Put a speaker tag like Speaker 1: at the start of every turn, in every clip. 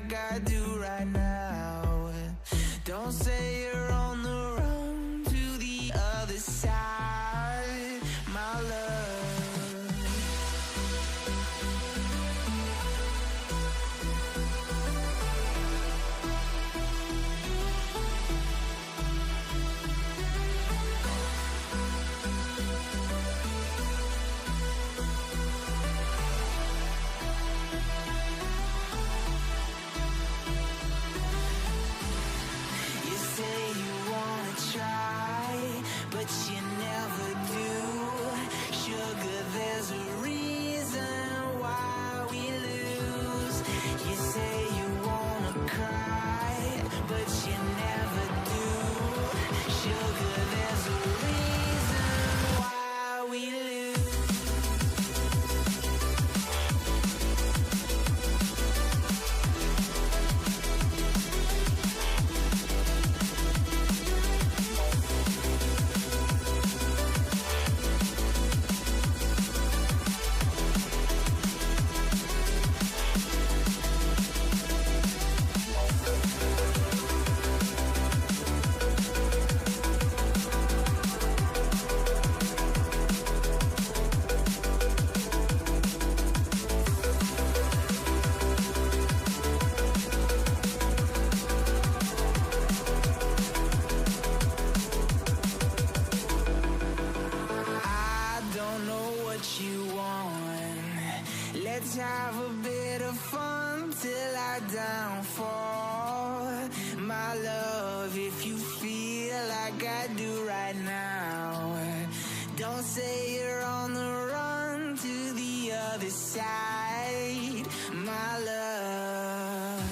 Speaker 1: like I do right now. Don't say you're on the run to the other side, my love. Let's have a bit of fun till I downfall, my love. If you feel like I do right now, don't say you're on the run to the other side, my love.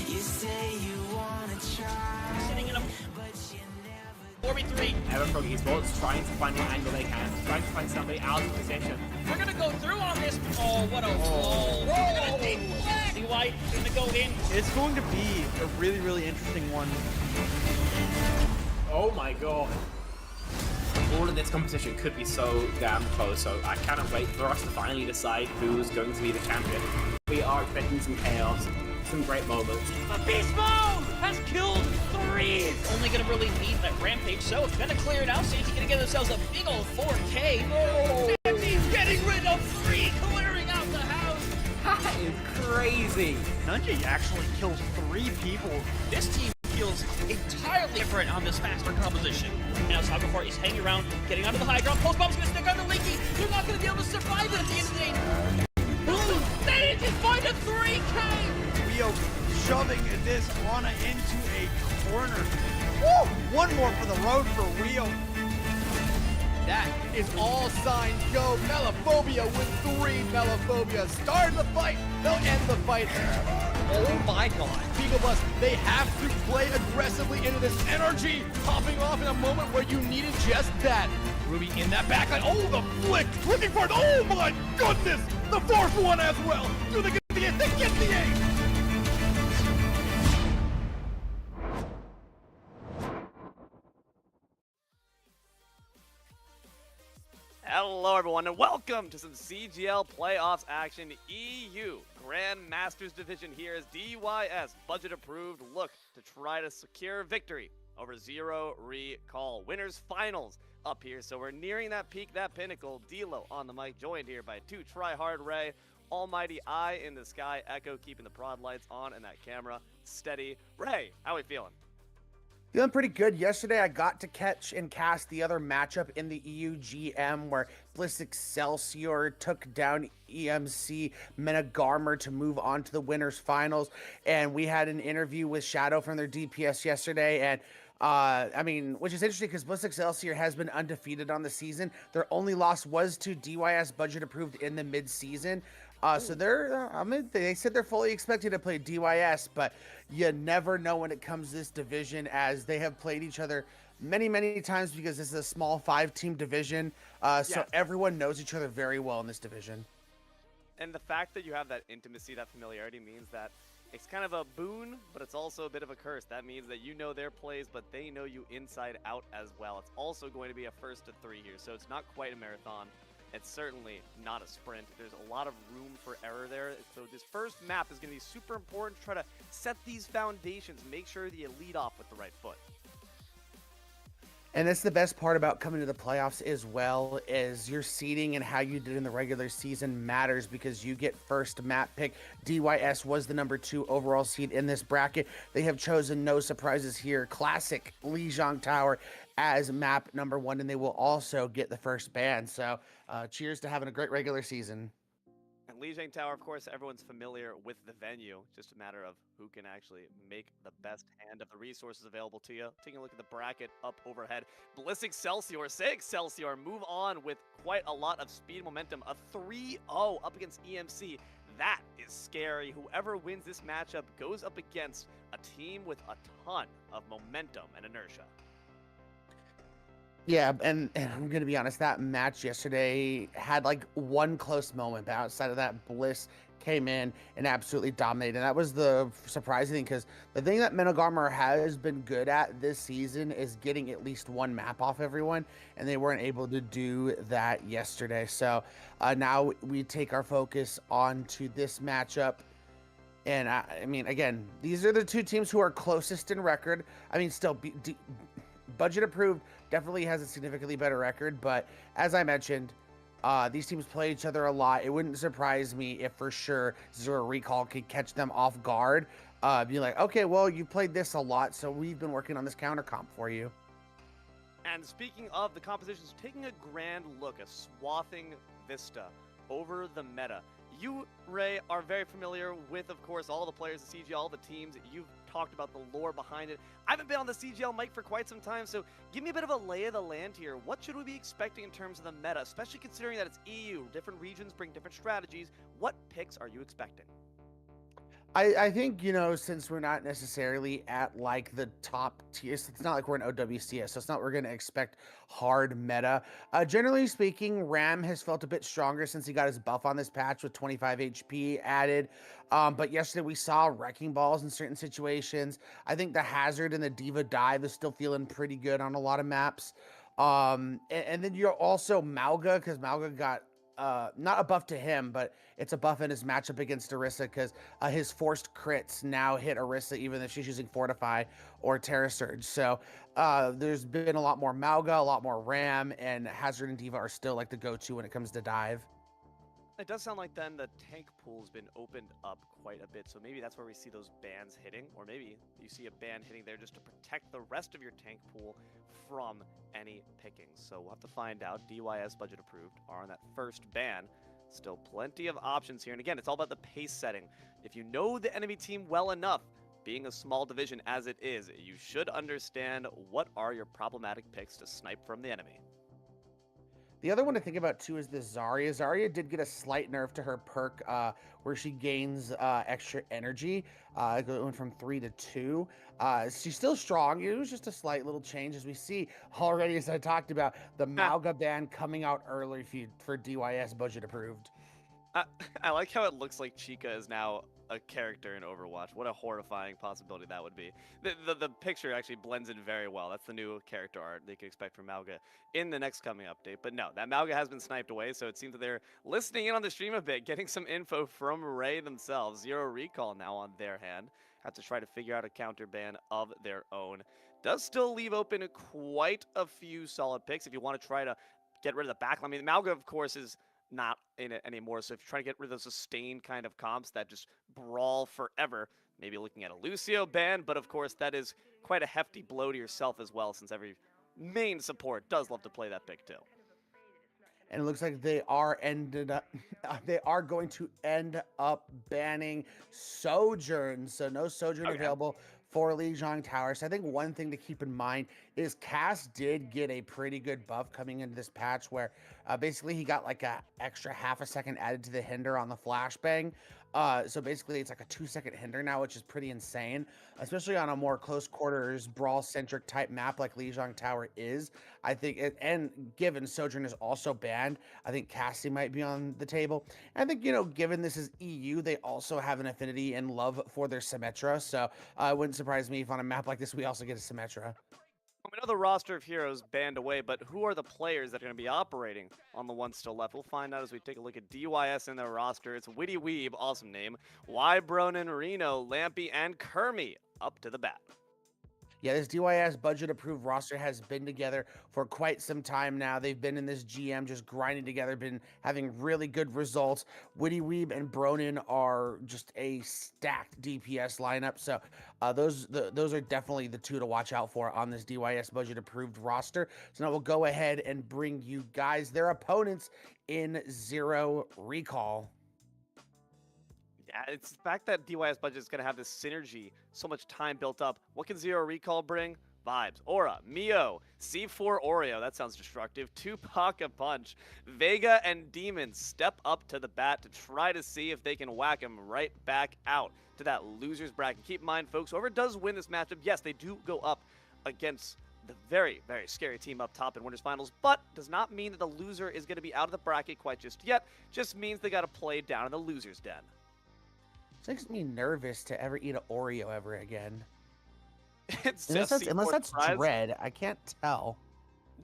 Speaker 1: You say you wanna try,
Speaker 2: sitting in a
Speaker 1: but you never
Speaker 2: 4v3.
Speaker 3: Everfrog Esports trying to find the angle they can, trying to find somebody out of position.
Speaker 2: We're gonna go through on this. Oh, what a roll. We're gonna deflect. DY is gonna go in.
Speaker 4: It's going to be a really, really interesting one.
Speaker 3: Oh my god. All of this competition could be so damn close, so I cannot wait for us to finally decide who's going to be the champion. We are expecting some chaos, some great moments.
Speaker 2: Beast Mode has killed 3. Only gonna really need that rampage, so it's gonna clear it out. Sandy's gonna get themselves a big old 4K. Oh. Sandy's getting rid of 3, clearing out the house.
Speaker 3: That is crazy.
Speaker 4: Nunji actually kills 3 people.
Speaker 2: This team feels entirely different on this faster composition. Now Sagafar is hanging around, getting onto the high ground. Post bomb's gonna stick under Linky. They're not gonna be able to survive it at the end of the day. Boom! They just find a 3K.
Speaker 4: Rio shoving this Ana into a corner. Woo! One more for the road for Rio.
Speaker 5: That is all signs go. Melophobia with 3. Melophobia start the fight. They'll end the fight. Oh my god. Beagle Bus, they have to play aggressively into this energy, popping off in a moment where you needed just that. Ruby in that backline. Oh, the flick. Looking for it. Oh my goodness. The 4th one as well. Do they get the 8? They get the 8.
Speaker 6: Hello everyone and welcome to some CGL playoffs action. EU Grandmasters Division here as DYS budget approved look to try to secure victory over Zero Recall. Winners finals up here, so we're nearing that peak, that pinnacle. D'Lo on the mic, joined here by 2 try-hard Ray, almighty eye in the sky, Echo keeping the prod lights on and that camera steady. Ray, how we feeling?
Speaker 7: Feeling pretty good. Yesterday, I got to catch and cast the other matchup in the EU GM where Bliss Excelsior took down EMC Menagarmer to move on to the winners finals. And we had an interview with Shadow from their DPS yesterday. And I mean, which is interesting because Bliss Excelsior has been undefeated on the season. Their only loss was to DYS budget approved in the mid-season. So they're, they said they're fully expected to play DYS, but you never know when it comes to this division as they have played each other many, many times because this is a small 5-team division. So everyone knows each other very well in this division.
Speaker 6: And the fact that you have that intimacy, that familiarity means that it's kind of a boon, but it's also a bit of a curse. That means that you know their plays, but they know you inside out as well. It's also going to be a 1st to 3 here, so it's not quite a marathon. it's certainly not a sprint. There's a lot of room for error there. So this first map is going to be super important to try to set these foundations, make sure that you lead off with the right foot.
Speaker 7: And that's the best part about coming to the playoffs as well, is your seeding and how you did in the regular season matters because you get first map pick. DYS was the #2 overall seed in this bracket. They have chosen, no surprises here, classic Lijiang Tower as map #1, and they will also get the first ban. So cheers to having a great regular season.
Speaker 6: And Lijiang Tower, of course, everyone's familiar with the venue. Just a matter of who can actually make the best hand of the resources available to you. Taking a look at the bracket up overhead. Ballistic Excelsior, say Excelsior, move on with quite a lot of speed and momentum. A 3-0 up against EMC. That is scary. Whoever wins this matchup goes up against a team with a ton of momentum and inertia.
Speaker 7: Yeah, and I'm gonna be honest, that match yesterday had like one close moment, but outside of that, Bliss came in and absolutely dominated. And that was the surprising thing, because the thing that Menogarmer has been good at this season is getting at least one map off everyone, and they weren't able to do that yesterday. So now we take our focus onto this matchup. And I mean, again, these are the two teams who are closest in record. I mean, still, budget approved definitely has a significantly better record, but as I mentioned, these teams play each other a lot. It wouldn't surprise me if for sure Zero Recall could catch them off guard. Be like, okay, well, you played this a lot, so we've been working on this counter comp for you.
Speaker 6: And speaking of the compositions, taking a grand look, a swathing vista over the meta. You, Ray, are very familiar with, of course, all the players at CGL, all the teams. You've talked about the lore behind it. I haven't been on the CGL mic for quite some time, so give me a bit of a lay of the land here. What should we be expecting in terms of the meta, especially considering that it's EU? Different regions bring different strategies. What picks are you expecting?
Speaker 7: I think, you know, since we're not necessarily at like the top tiers, it's not like we're in OWCS, so it's not we're going to expect hard meta. Generally speaking, Ram has felt a bit stronger since he got his buff on this patch with 25 HP added. But yesterday we saw wrecking balls in certain situations. I think the Hazard and the Diva Dive is still feeling pretty good on a lot of maps. And then you're also Mauga, because Mauga got not a buff to him, but it's a buff in his matchup against Orisa, because his forced crits now hit Orisa even if she's using Fortify or Terra Surge. So there's been a lot more Mauga, a lot more Ram, and Hazard and Diva are still like the go-to when it comes to dive.
Speaker 6: It does sound like then the tank pool's been opened up quite a bit, so maybe that's where we see those bans hitting, or maybe you see a ban hitting there just to protect the rest of your tank pool from any pickings. So we'll have to find out. DYS budget approved are on that first ban. Still plenty of options here, and again, it's all about the pace setting. If you know the enemy team well enough, being a small division as it is, you should understand what are your problematic picks to snipe from the enemy.
Speaker 7: The other one to think about too is the Zarya. Zarya did get a slight nerf to her perk where she gains extra energy, going from 3 to 2. She's still strong. It was just a slight little change, as we see already, as I talked about, the Mauga ban coming out early for DYS budget approved.
Speaker 6: I like how it looks like Chica is now a character in Overwatch. What a horrifying possibility that would be. The picture actually blends in very well. That's the new character art they can expect from Mauga in the next coming update. But no, that Mauga has been sniped away, so it seems that they're listening in on the stream a bit, getting some info from Ray themselves. Zero Recall now on their hand. Have to try to figure out a counter ban of their own. Does still leave open quite a few solid picks if you want to try to get rid of the backline. I mean, Mauga, of course, is not in it anymore, so if you're trying to get rid of those sustained kind of comps that just brawl forever, maybe looking at a Lucio ban, but of course that is quite a hefty blow to yourself as well, since every main support does love to play that pick too.
Speaker 7: And it looks like they are going to end up banning Sojourn, so no Sojourn available for Lijiang Tower. So I think one thing to keep in mind is Cass did get a pretty good buff coming into this patch, where basically he got like a extra half a second added to the hinder on the flashbang. So basically it's like a 2-second hinder now, which is pretty insane, especially on a more close quarters brawl centric type map like Lijiang Tower is. I think and given Sojourn is also banned, I think Cassie might be on the table. And I think, you know, given this is EU, they also have an affinity and love for their Symmetra. So it wouldn't surprise me if on a map like this we also get a Symmetra.
Speaker 6: We know the roster of heroes banned away, but who are the players that are going to be operating on the one still left? We'll find out as we take a look at DYS in their roster. It's Witty Weeb, awesome name, Y Bronin, Reno, Lampy, and Kermie up to the bat.
Speaker 7: Yeah, this DYS budget-approved roster has been together for quite some time now. They've been in this GM just grinding together, been having really good results. Witty Weeb and Bronin are just a stacked DPS lineup, so those are definitely the two to watch out for on this DYS budget-approved roster. So now we'll go ahead and bring you guys their opponents in Zero Recall.
Speaker 6: Yeah, it's the fact that DYS budget is going to have this synergy, so much time built up. What can Zero Recall bring? Vibes. Aura, Mio, C4 Oreo, that sounds destructive, Tupac a Punch, Vega and Demon step up to the bat to try to see if they can whack him right back out to that loser's bracket. Keep in mind, folks, whoever does win this matchup, yes, they do go up against the very, very scary team up top in Winners Finals, but does not mean that the loser is going to be out of the bracket quite just yet. Just means they got to play down in the loser's den.
Speaker 7: It makes me nervous to ever eat an Oreo ever again.
Speaker 6: It's
Speaker 7: Unless
Speaker 6: just
Speaker 7: that's
Speaker 6: fries.
Speaker 7: dread. I can't tell.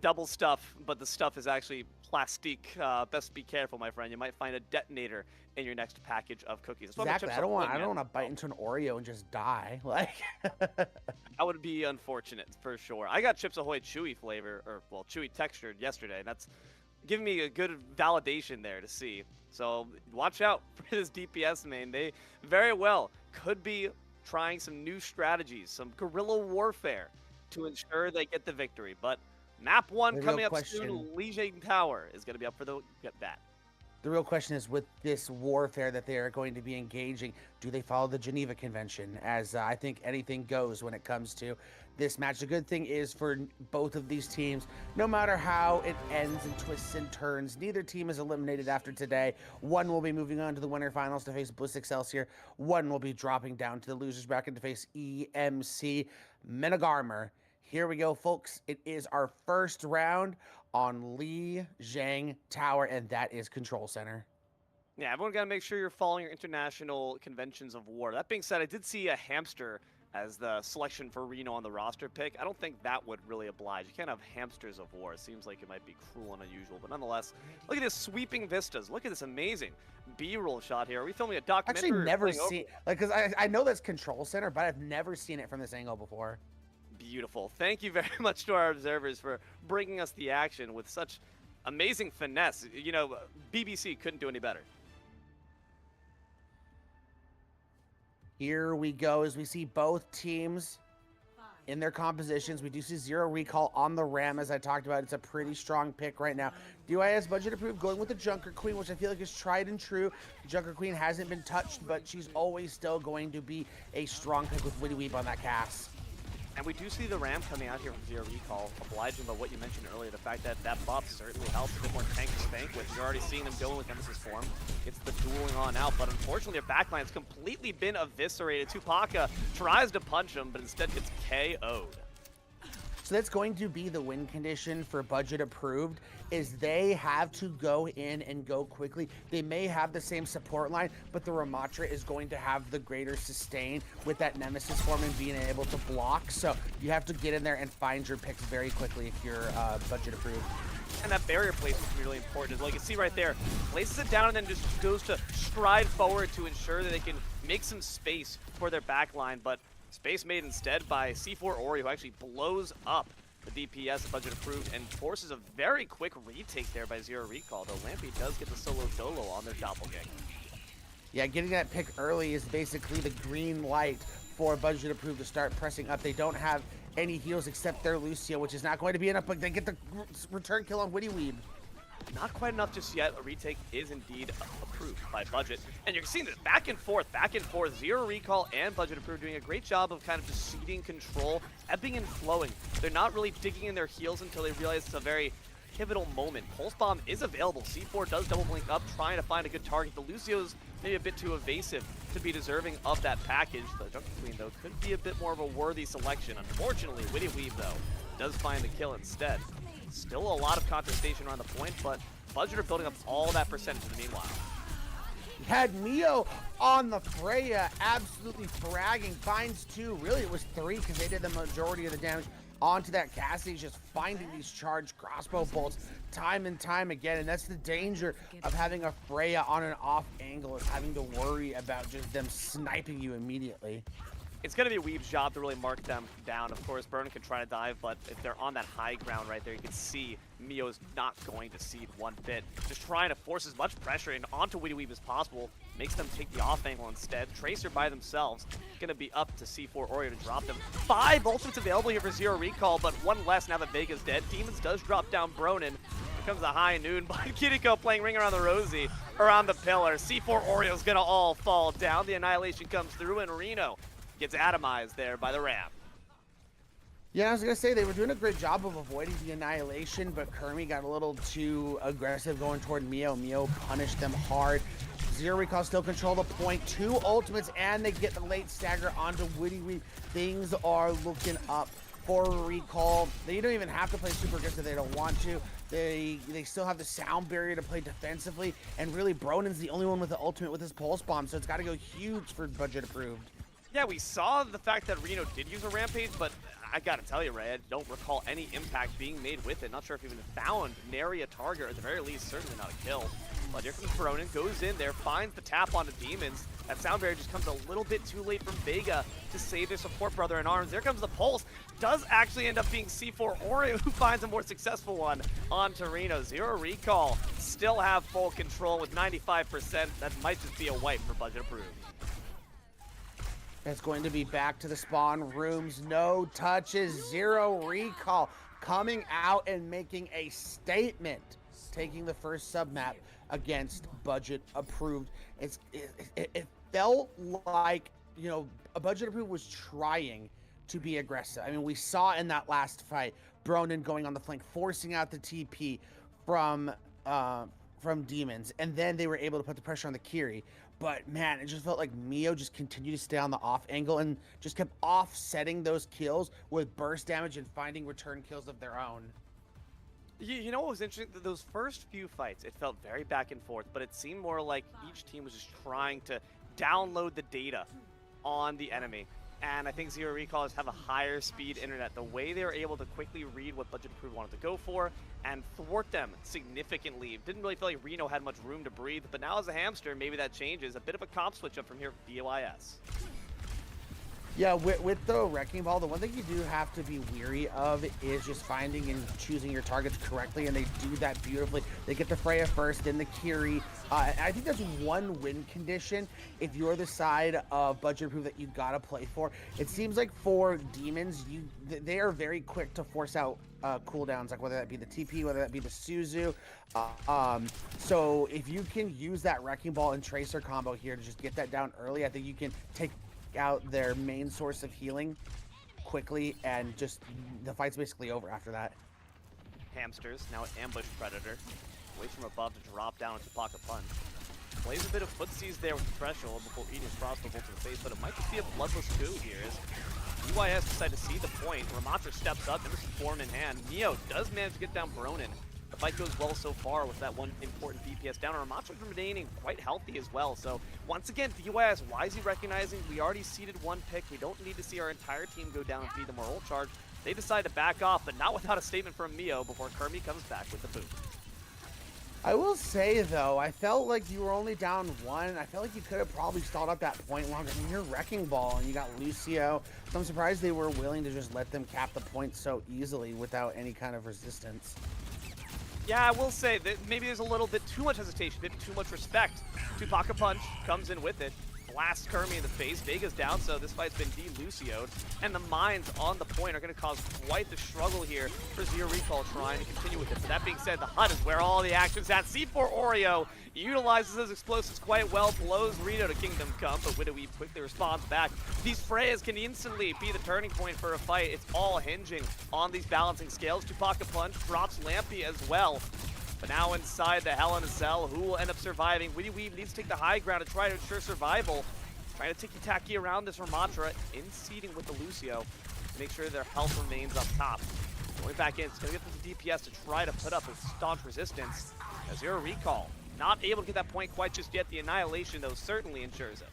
Speaker 6: Double stuff, but the stuff is actually plastique. Best be careful, my friend. You might find a detonator in your next package of cookies. That's why my
Speaker 7: Exactly.
Speaker 6: chips
Speaker 7: I don't
Speaker 6: are
Speaker 7: want
Speaker 6: plain,
Speaker 7: to bite into an Oreo and just die. Like
Speaker 6: That would be unfortunate for sure. I got Chips Ahoy chewy flavor, or well, chewy textured yesterday, and that's giving me a good validation there to see. So watch out for this DPS main. They very well could be trying some new strategies, some guerrilla warfare to ensure they get the victory. But map 1
Speaker 7: The
Speaker 6: coming
Speaker 7: real
Speaker 6: up soon, Legion Tower is going to be up for the bat.
Speaker 7: the real question is, with this warfare that they are going to be engaging, do they follow the Geneva Convention? As I think anything goes when it comes to this match. The good thing is for both of these teams, no matter how it ends and twists and turns, neither team is eliminated after today. One will be moving on to the winter finals to face Bliss Excelsior. One will be dropping down to the losers bracket to face EMC Menagarmer. Here we go, folks. It is our first round on Li Zhang Tower, and that is Control Center.
Speaker 6: Yeah, everyone got to make sure you're following your international conventions of war. That being said, I did see a hamster as the selection for Reno on the roster pick. I don't think that would really oblige. You can't have hamsters of war. It seems like it might be cruel and unusual, but nonetheless, look at this sweeping vistas. Look at this amazing B-roll shot here. Are we filming a documentary?
Speaker 7: Actually, never seen, like, because I know that's Control Center, but I've never seen it from this angle before.
Speaker 6: Beautiful. Thank you very much to our observers for bringing us the action with such amazing finesse. You know, BBC couldn't do any better.
Speaker 7: Here we go as we see both teams in their compositions. We do see Zero Recall on the Ram, as I talked about. It's a pretty strong pick right now. DYS budget approved, going with the Junker Queen, which I feel like is tried and true. Junker Queen hasn't been touched, but she's always still going to be a strong pick with Witty Weeb on that cast.
Speaker 6: And we do see the Ram coming out here from Zero Recall, obliging by what you mentioned earlier, the fact that that buff certainly helps, a bit more tank to spank with. You're already seeing them going with Nemesis form. It's the dueling on out, but unfortunately their backline's completely been eviscerated. Tupaka tries to punch him, but instead gets KO'd.
Speaker 7: So that's going to be the win condition for budget approved, is they have to go in and go quickly. They may have the same support line, but the Ramatra is going to have the greater sustain with that Nemesis form and being able to block. So you have to get in there and find your picks very quickly if you're budget approved.
Speaker 6: And that barrier placement is really important as well. You can see right there, places it down and then just goes to stride forward to ensure that they can make some space for their backline, but space made instead by C4 Ori, who actually blows up the DPS budget approved and forces a very quick retake there by Zero Recall, though Lampy does get the solo dolo on their doppelganger.
Speaker 7: Yeah, getting that pick early is basically the green light for budget approved to start pressing up. They don't have any heals except their Lucio, which is not going to be enough, but they get the return kill on Witty Weeb.
Speaker 6: Not quite enough just yet. A retake is indeed approved by budget. And you're seeing this back and forth. Zero Recall and budget approved doing a great job of kind of just ceding control, ebbing and flowing. They're not really digging in their heels until they realize it's a very pivotal moment. Pulse Bomb is available. C4 does double blink up, trying to find a good target. The Lucio's maybe a bit too evasive to be deserving of that package. The Junker Queen, though, could be a bit more of a worthy selection. Unfortunately, Witty Weeb, though, does find the kill instead. Still a lot of contestation around the point, but budget are building up all that percentage in the meanwhile.
Speaker 7: Had Mio on the Freya, absolutely fragging. Finds two, really it was three because they did the majority of the damage. onto that Cassidy, just finding these charged crossbow bolts time and time again. And that's the danger of having a Freya on an off angle, is having to worry about just them sniping you immediately.
Speaker 6: It's going to be Weeb's job to really mark them down. Of course, Burn can try to dive, but if they're on that high ground right there, you can see Mio's not going to cede one bit. Just trying to force as much pressure in onto Witty Weeb as possible. Makes them take the off angle instead. Tracer by themselves. Going to be up to C4 Oreo to drop them. 5 ultimates available here for Zero Recall, but 1 less now that Vega's dead. Demons does drop down Bronin. Here comes the high noon by Kiriko playing Ring Around the Rosie around the pillar. C4 Oreo's going to all fall down. The Annihilation comes through, and Reno gets atomized there by the ramp.
Speaker 7: Yeah, I was going to say they were doing a great job of avoiding the Annihilation, but Kermie got a little too aggressive going toward Mio. Mio punished them hard. Zero Recall still control the point. 2 ultimates, and they get the late stagger onto Witty Weeb. Things are looking up for Recall. They don't even have to play super aggressive. They don't want to. They still have the sound barrier to play defensively, and really Bronin's the only one with the ultimate with his pulse bomb, so it's got to go huge for budget approved.
Speaker 6: Yeah, we saw the fact that Reno did use a Rampage, but I gotta tell you, Ray, I don't recall any impact being made with it. Not sure if even found nary a target, or at the very least, certainly not a kill. But here comes Bronin, goes in there, finds the tap onto Demons. That sound barrier just comes a little bit too late from Vega to save their support brother in arms. There comes the pulse. Does actually end up being C4 Oreo, who finds a more successful one on Reno. Zero Recall still have full control with 95%. That might just be a wipe for budget approved.
Speaker 7: It's going to be back to the spawn rooms. No touches. Zero Recall coming out and making a statement, taking the first submap against budget approved. It felt like, you know, a budget approved was trying to be aggressive. I mean, we saw in that last fight Bronin going on the flank, forcing out the TP from Demons, and then they were able to put the pressure on the Kiri. But man, it just felt like Mio just continued to stay on the off angle and just kept offsetting those kills with burst damage and finding return kills of their own.
Speaker 6: You know what was interesting? Those first few fights, it felt very back and forth, but it seemed more like each team was just trying to download the data on the enemy. And I think Zero Recallers have a higher speed internet. The way they were able to quickly read what budget approved wanted to go for and thwart them significantly. Didn't really feel like Reno had much room to breathe, but now as a hamster, maybe that changes. A bit of a comp switch up from here for DYS.
Speaker 7: Yeah, with the Wrecking Ball, the one thing you do have to be weary of is just finding and choosing your targets correctly, and they do that beautifully. They get the Freya first, then the Kiri. I think that's one win condition if you're the side of budget approved that you gotta play for. It seems like for Demons, they are very quick to force out cooldowns, like whether that be the TP, whether that be the Suzu. So if you can use that Wrecking Ball and Tracer combo here to just get that down early, I think you can take out their main source of healing quickly, and just the fight's basically over after that.
Speaker 6: Hamsters, now an ambush predator. Waits from above to drop down into pocket punch. Plays a bit of footsies there with the threshold before eating his crossbow bolt to the face, but it might just be a bloodless coup here as DYS decide to see the point. Ramatra steps up, and this is form in hand. Neo does manage to get down Bronin. The fight goes well so far with that one important DPS down. Ramatra's remaining quite healthy as well. So once again, DYS wisely recognizing we already seeded one pick. We don't need to see our entire team go down and feed them our ult charge. They decide to back off, but not without a statement from Mio before Kermie comes back with the boot.
Speaker 7: I will say, though, I felt like you were only down 1. I felt like you could have probably stalled up that point longer. I mean, you're Wrecking Ball, and you got Lucio. So I'm surprised they were willing to just let them cap the point so easily without any kind of resistance.
Speaker 6: Yeah, I will say that maybe there's a little bit too much hesitation, maybe too much respect. Pocket Punch comes in with it. Blasts Kermie in the face. Vega's down, so this fight's been de-Lucio'd. And the mines on the point are going to cause quite the struggle here for Zero Recall trying to continue with it. But that being said, the HUD is where all the action's at. C4 Oreo utilizes his explosives quite well, blows Reno to Kingdom Come, but Widowy quickly responds back. These Freyas can instantly be the turning point for a fight. It's all hinging on these balancing scales. Pocket Punch drops Lampy as well. But now inside the Hell in a Cell, who will end up surviving? Witty Weeb needs to take the high ground to try to ensure survival. Trying to ticky-tacky around this Ramatra, in-seeding with the Lucio to make sure their health remains up top. Going back in, it's going to get the DPS to try to put up a staunch resistance. Zero Recall, not able to get that point quite just yet. The Annihilation, though, certainly ensures it.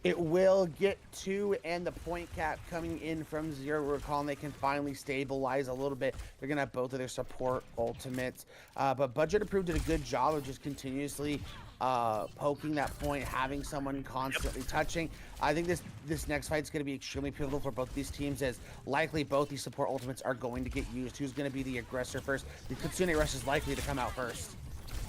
Speaker 7: It will get 2, and the point cap coming in from Zero. Recall, and they can finally stabilize a little bit. They're going to have both of their support ultimates. But Budget Approved did a good job of just continuously poking that point, having someone constantly touching. I think this next fight is going to be extremely pivotal for both these teams, as likely both these support ultimates are going to get used. Who's going to be the aggressor first? The Kitsune Rush is likely to come out first.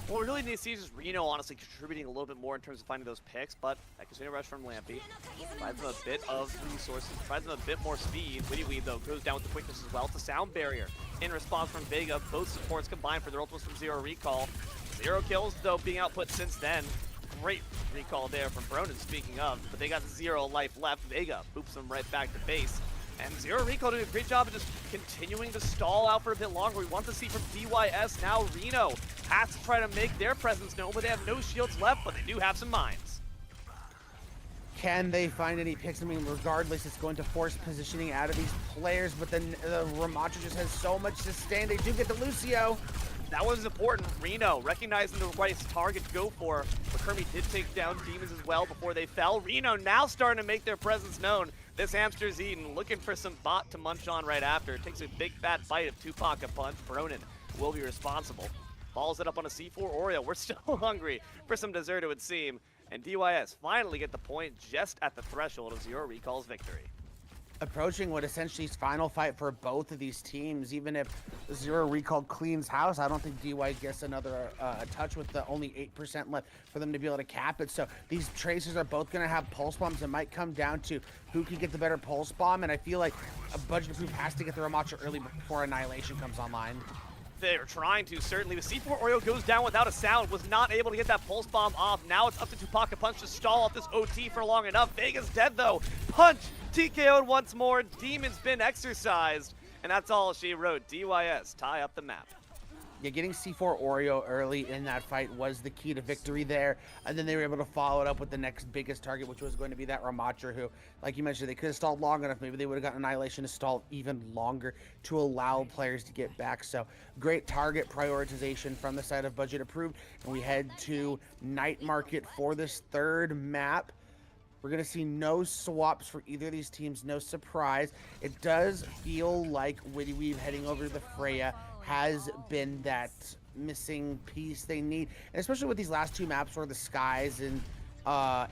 Speaker 6: What we really need to see is just Reno honestly contributing a little bit more in terms of finding those picks, but that Kitsune Rush from Lampy provides them a bit of resources, provides them a bit more speed. Witty Weave, though, goes down with the quickness as well. It's a sound barrier in response from Vega. Both supports combined for their ultimates from Zero Recall. 0 kills, though, being output since then. Great recall there from Bronin, speaking of, but they got 0 life left. Vega boops them right back to base. And Zero Recall doing a great job of just continuing to stall out for a bit longer. We want to see from DYS now. Reno has to try to make their presence known, but they have no shields left, but they do have some mines.
Speaker 7: Can they find any picks? I mean, regardless, it's going to force positioning out of these players, but then Ramacho just has so much sustain. They do get the Lucio.
Speaker 6: That was important. Reno recognizing the right target to go for, but Kermie did take down Demons as well before they fell. Reno now starting to make their presence known. This hamster's eaten, looking for some bot to munch on right after. It takes a big fat bite of Tupac a punch. Bronin will be responsible. Balls it up on a C4 Oreo. We're still hungry for some dessert, it would seem. And DYS finally get the point just at the threshold of Zero Recall's victory.
Speaker 7: Approaching what essentially is final fight for both of these teams. Even if Zero Recall cleans house, I don't think DY gets another touch with the only 8% left for them to be able to cap it. So these Tracers are both going to have pulse bombs. It might come down to who can get the better pulse bomb, and I feel like a Budget Approved has to get the Ramacho early before Annihilation comes online.
Speaker 6: They're trying to, certainly. The C4 Oreo goes down without a sound, was not able to get that pulse bomb off. Now it's up to Tupac a punch to stall off this OT for long enough. Vega's dead though. Punch TKO'd once more. Demon's been exercised. And that's all she wrote. DYS tie up the map.
Speaker 7: Yeah, getting C4 Oreo early in that fight was the key to victory there. And then they were able to follow it up with the next biggest target, which was going to be that Ramacho, who, like you mentioned, they could have stalled long enough. Maybe they would have gotten Annihilation to stall even longer to allow players to get back. So great target prioritization from the side of Budget Approved. And we head to Night Market for this third map. We're going to see no swaps for either of these teams, no surprise. It does feel like Witty Weave heading over to the Freya has been that missing piece they need, and especially with these last two maps where the skies and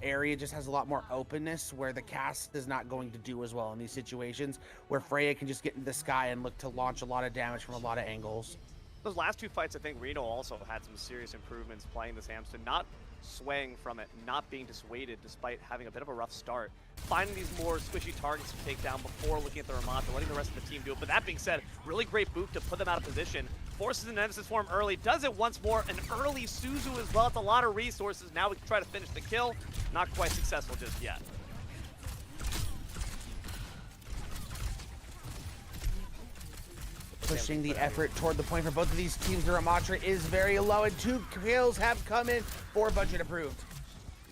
Speaker 7: area just has a lot more openness, where the cast is not going to do as well in these situations, where Freya can just get into the sky and look to launch a lot of damage from a lot of angles.
Speaker 6: Those last two fights, I think Reno also had some serious improvements playing this hamster, not swaying from it, not being dissuaded despite having a bit of a rough start. Finding these more squishy targets to take down before looking at the Ramacho, letting the rest of the team do it. But that being said, really great boop to put them out of position. Forces an Nemesis form early, does it once more. An early Suzu as well. It's a lot of resources. Now we can try to finish the kill. Not quite successful just yet.
Speaker 7: Pushing the effort toward the point for both of these teams. The Ramacho is very low, and 2 kills have come in for Budget Approved.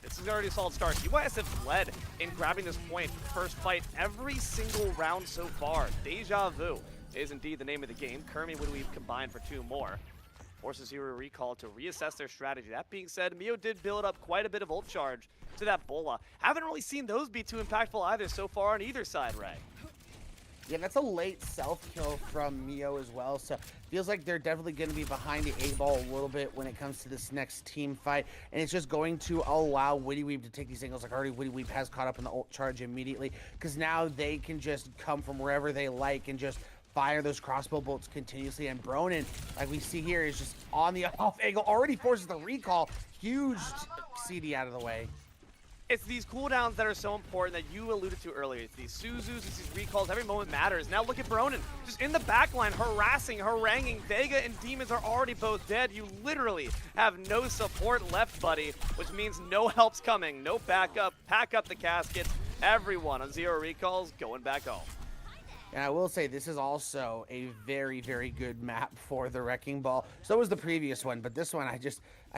Speaker 6: This is already a solid start. DYS have led in grabbing this point. First fight every single round so far. Deja Vu is indeed the name of the game. Kermie would we've combined for 2 more. Forces Zero Recall to reassess their strategy. That being said, Mio did build up quite a bit of ult charge to that Bola. Haven't really seen those be too impactful either so far on either side, Ray.
Speaker 7: Yeah, that's a late self-kill from Mio as well, so feels like they're definitely going to be behind the 8-ball a little bit when it comes to this next team fight, and it's just going to allow Witty Weave to take these angles. Like already Witty Weave has caught up in the ult charge immediately, because now they can just come from wherever they like and just fire those crossbow bolts continuously. And Bronin, like we see here, is just on the off angle, already forces the recall. Huge CD out of the way.
Speaker 6: It's these cooldowns that are so important that you alluded to earlier. It's these Suzus, it's these recalls, every moment matters. Now look at Bronin, just in the backline, harassing, haranguing. Vega and Demons are already both dead. You literally have no support left, buddy, which means no help's coming, no backup. Pack up the caskets. Everyone on Zero Recalls going back home.
Speaker 7: And I will say, this is also a very, very good map for the Wrecking Ball. So was the previous one, but this one, I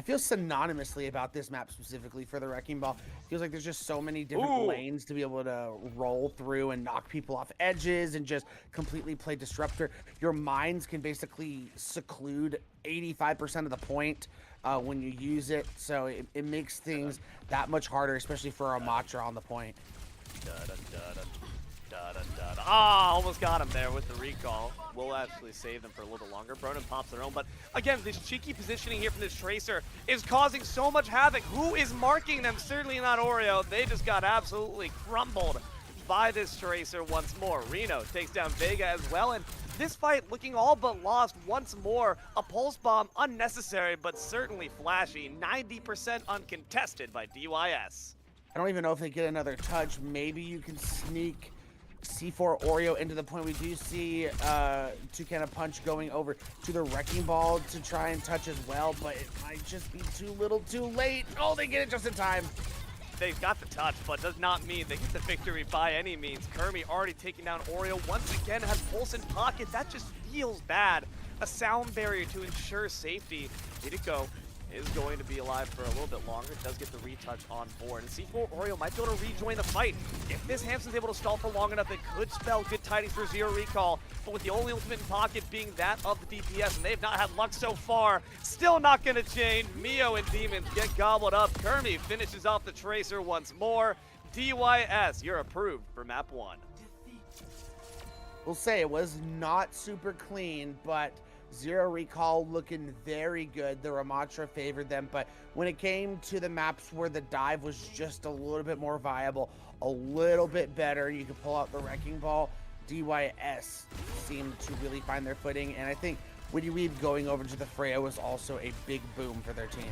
Speaker 7: feel synonymously about this map specifically for the Wrecking Ball. Feels like there's just so many different lanes to be able to roll through and knock people off edges and just completely play Disruptor. Your mines can basically seclude 85% of the point. when you use it, so it makes things that much harder, especially for a Matra on the point.
Speaker 6: Ah, almost got him there with the recall. We'll actually save them for a little bit longer. Bronin pops their own, but again, this cheeky positioning here from this Tracer is causing so much havoc. Who is marking them? Certainly not Oreo. They just got absolutely crumbled by this Tracer once more. Reno takes down Vega as well, and this fight looking all but lost once more. A pulse bomb, unnecessary, but certainly flashy. 90% uncontested by DYS.
Speaker 7: I don't even know if they get another touch. Maybe you can sneak C4 Oreo into the point. We do see Toucan of Punch going over to the Wrecking Ball to try and touch as well, but it might just be too little too late. Oh, they get it just in time.
Speaker 6: They've got the touch, but does not mean they get the victory by any means. Kermie already taking down Oreo. Once again has Pulse in pocket. That just feels bad. A sound barrier to ensure safety. Hideko is going to be alive for a little bit longer. Does get the retouch on board. And C4 Oreo might be able to rejoin the fight. If this Hamson's able to stall for long enough, it could spell good tidings for Zero Recall. But with the only ultimate in pocket being that of the DPS, and they've not had luck so far, still not going to change. Mio and Demons get gobbled up. Kermie finishes off the Tracer once more. DYS, you're approved for map 1.
Speaker 7: We'll say it was not super clean, but Zero Recall looking very good. The Ramatra favored them, but when it came to the maps where the dive was just a little bit more viable, a little bit better, you could pull out the Wrecking Ball, DYS seemed to really find their footing, and I think Witty Weeb going over to the Freya was also a big boom for their team.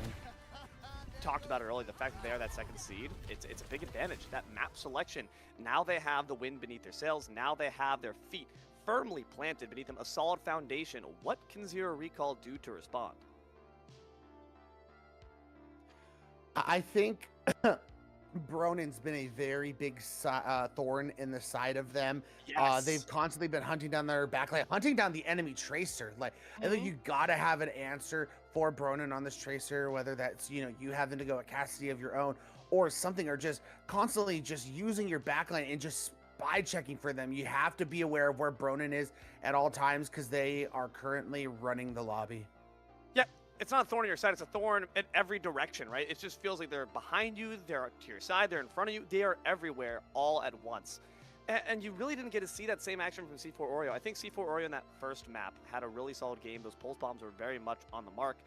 Speaker 6: Talked about it earlier, the fact that they are that second seed, it's a big advantage. That map selection, now they have the wind beneath their sails, now they have their feet firmly planted beneath them, a solid foundation. What can Zero Recall do to respond?
Speaker 7: I think Bronin's been a very big thorn in the side of them.
Speaker 6: Yes.
Speaker 7: They've constantly been hunting down their backline, hunting down the enemy Tracer. Like, I think you gotta have an answer for Bronin on this Tracer, whether that's, you know, you having to go at Cassidy of your own or something, or just constantly just using your backline and just spy checking for them. You have to be aware of where Bronin is at all times because they are currently running the lobby.
Speaker 6: Yeah, it's not a thorn in your side, it's a thorn in every direction, right? It just feels like they're behind you, they're to your side, they're in front of you, they are everywhere all at once. And you really didn't get to see that same action from C4 Oreo. I think C4 Oreo in that first map had a really solid game. Those pulse bombs were very much on the mark.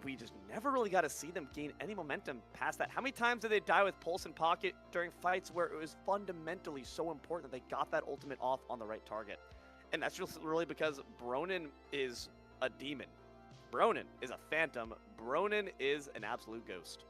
Speaker 6: We just never really got to see them gain any momentum past that. How many times did they die with pulse in pocket during fights where it was fundamentally so important that they got that ultimate off on the right target? And that's just really because Bronin is a demon. Bronin is a phantom. Bronin is an absolute ghost.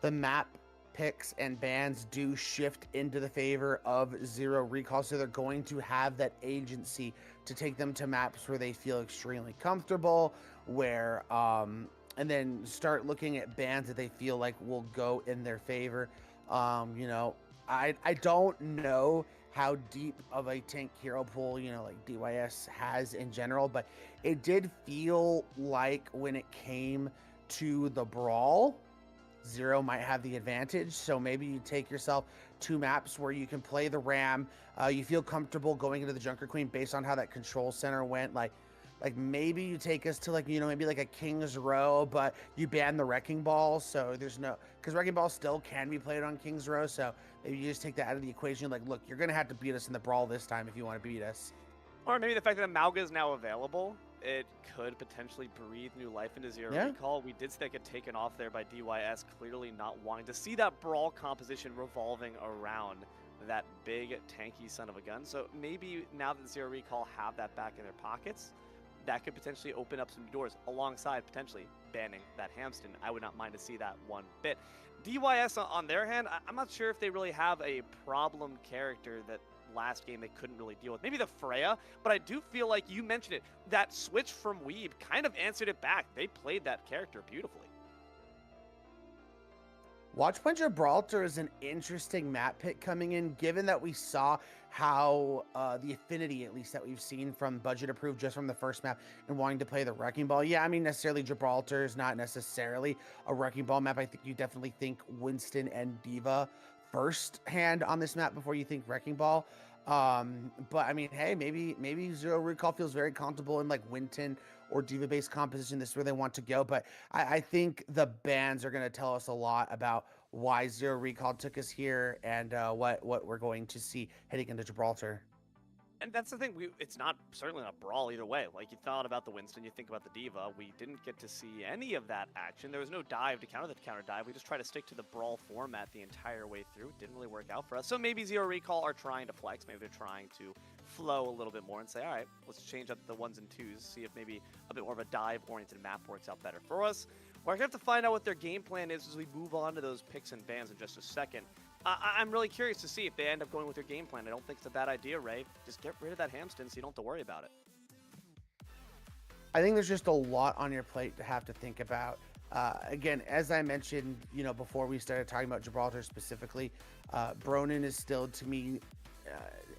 Speaker 7: The map picks and bans do shift into the favor of Zero Recall, so they're going to have that agency to take them to maps where they feel extremely comfortable, where and then start looking at bans that they feel like will go in their favor. You know, I don't know how deep of a tank hero pool, you know, like DYS has in general, but it did feel like when it came to the brawl, Zero might have the advantage. So maybe you take yourself 2 maps where you can play the Ram. You feel comfortable going into the Junker Queen based on how that control center went. Like maybe you take us to, like, you know, maybe like a King's Row, but you ban the Wrecking Ball. So there's no, because Wrecking Ball still can be played on King's Row. So maybe you just take that out of the equation. Like, look, you're going to have to beat us in the brawl this time if you want to beat us.
Speaker 6: Or maybe the fact that Mauga is now available, it could potentially breathe new life into Zero Recall. We did see that get taken off there by DYS, clearly not wanting to see that brawl composition revolving around that big tanky son of a gun. So maybe now that Zero Recall have that back in their pockets, that could potentially open up some doors alongside potentially banning that Hamston. I would not mind to see that one bit. DYS on their hand, I'm not sure if they really have a problem character that last game they couldn't really deal with. Maybe the Freya, but I do feel like you mentioned it. That switch from Weeb kind of answered it back. They played that character beautifully.
Speaker 7: Watchpoint Gibraltar is an interesting map pick coming in, given that we saw how the affinity, at least that we've seen from budget approved just from the first map and wanting to play the Wrecking Ball. Yeah, I mean, necessarily Gibraltar is not necessarily a Wrecking Ball map. I think you definitely think Winston and Diva first hand on this map before you think Wrecking Ball. But I mean, hey, maybe Zero Recall feels very comfortable in like Winton or diva-based composition. This is where they want to go. But I think the bans are going to tell us a lot about why Zero Recall took us here and what we're going to see heading into Gibraltar.
Speaker 6: And that's the thing, it's certainly not brawl either way. Like, you thought about the Winston, you think about the Diva. We didn't get to see any of that action. There was no dive to counter the counter dive. We just tried to stick to the brawl format the entire way through. It didn't really work out for us. So maybe Zero Recall are trying to flex. Maybe they're trying to flow a little bit more and say, all right, let's change up the 1s and 2s, see if maybe a bit more of a dive-oriented map works out better for us. We're going to have to find out what their game plan is as we move on to those picks and bans in just a second. I'm really curious to see if they end up going with their game plan. I don't think it's a bad idea, Ray. Just get rid of that Hamston so you don't have to worry about it.
Speaker 7: I think there's just a lot on your plate to have to think about. Again, as I mentioned, before we started talking about Gibraltar specifically, Bronin is still, to me,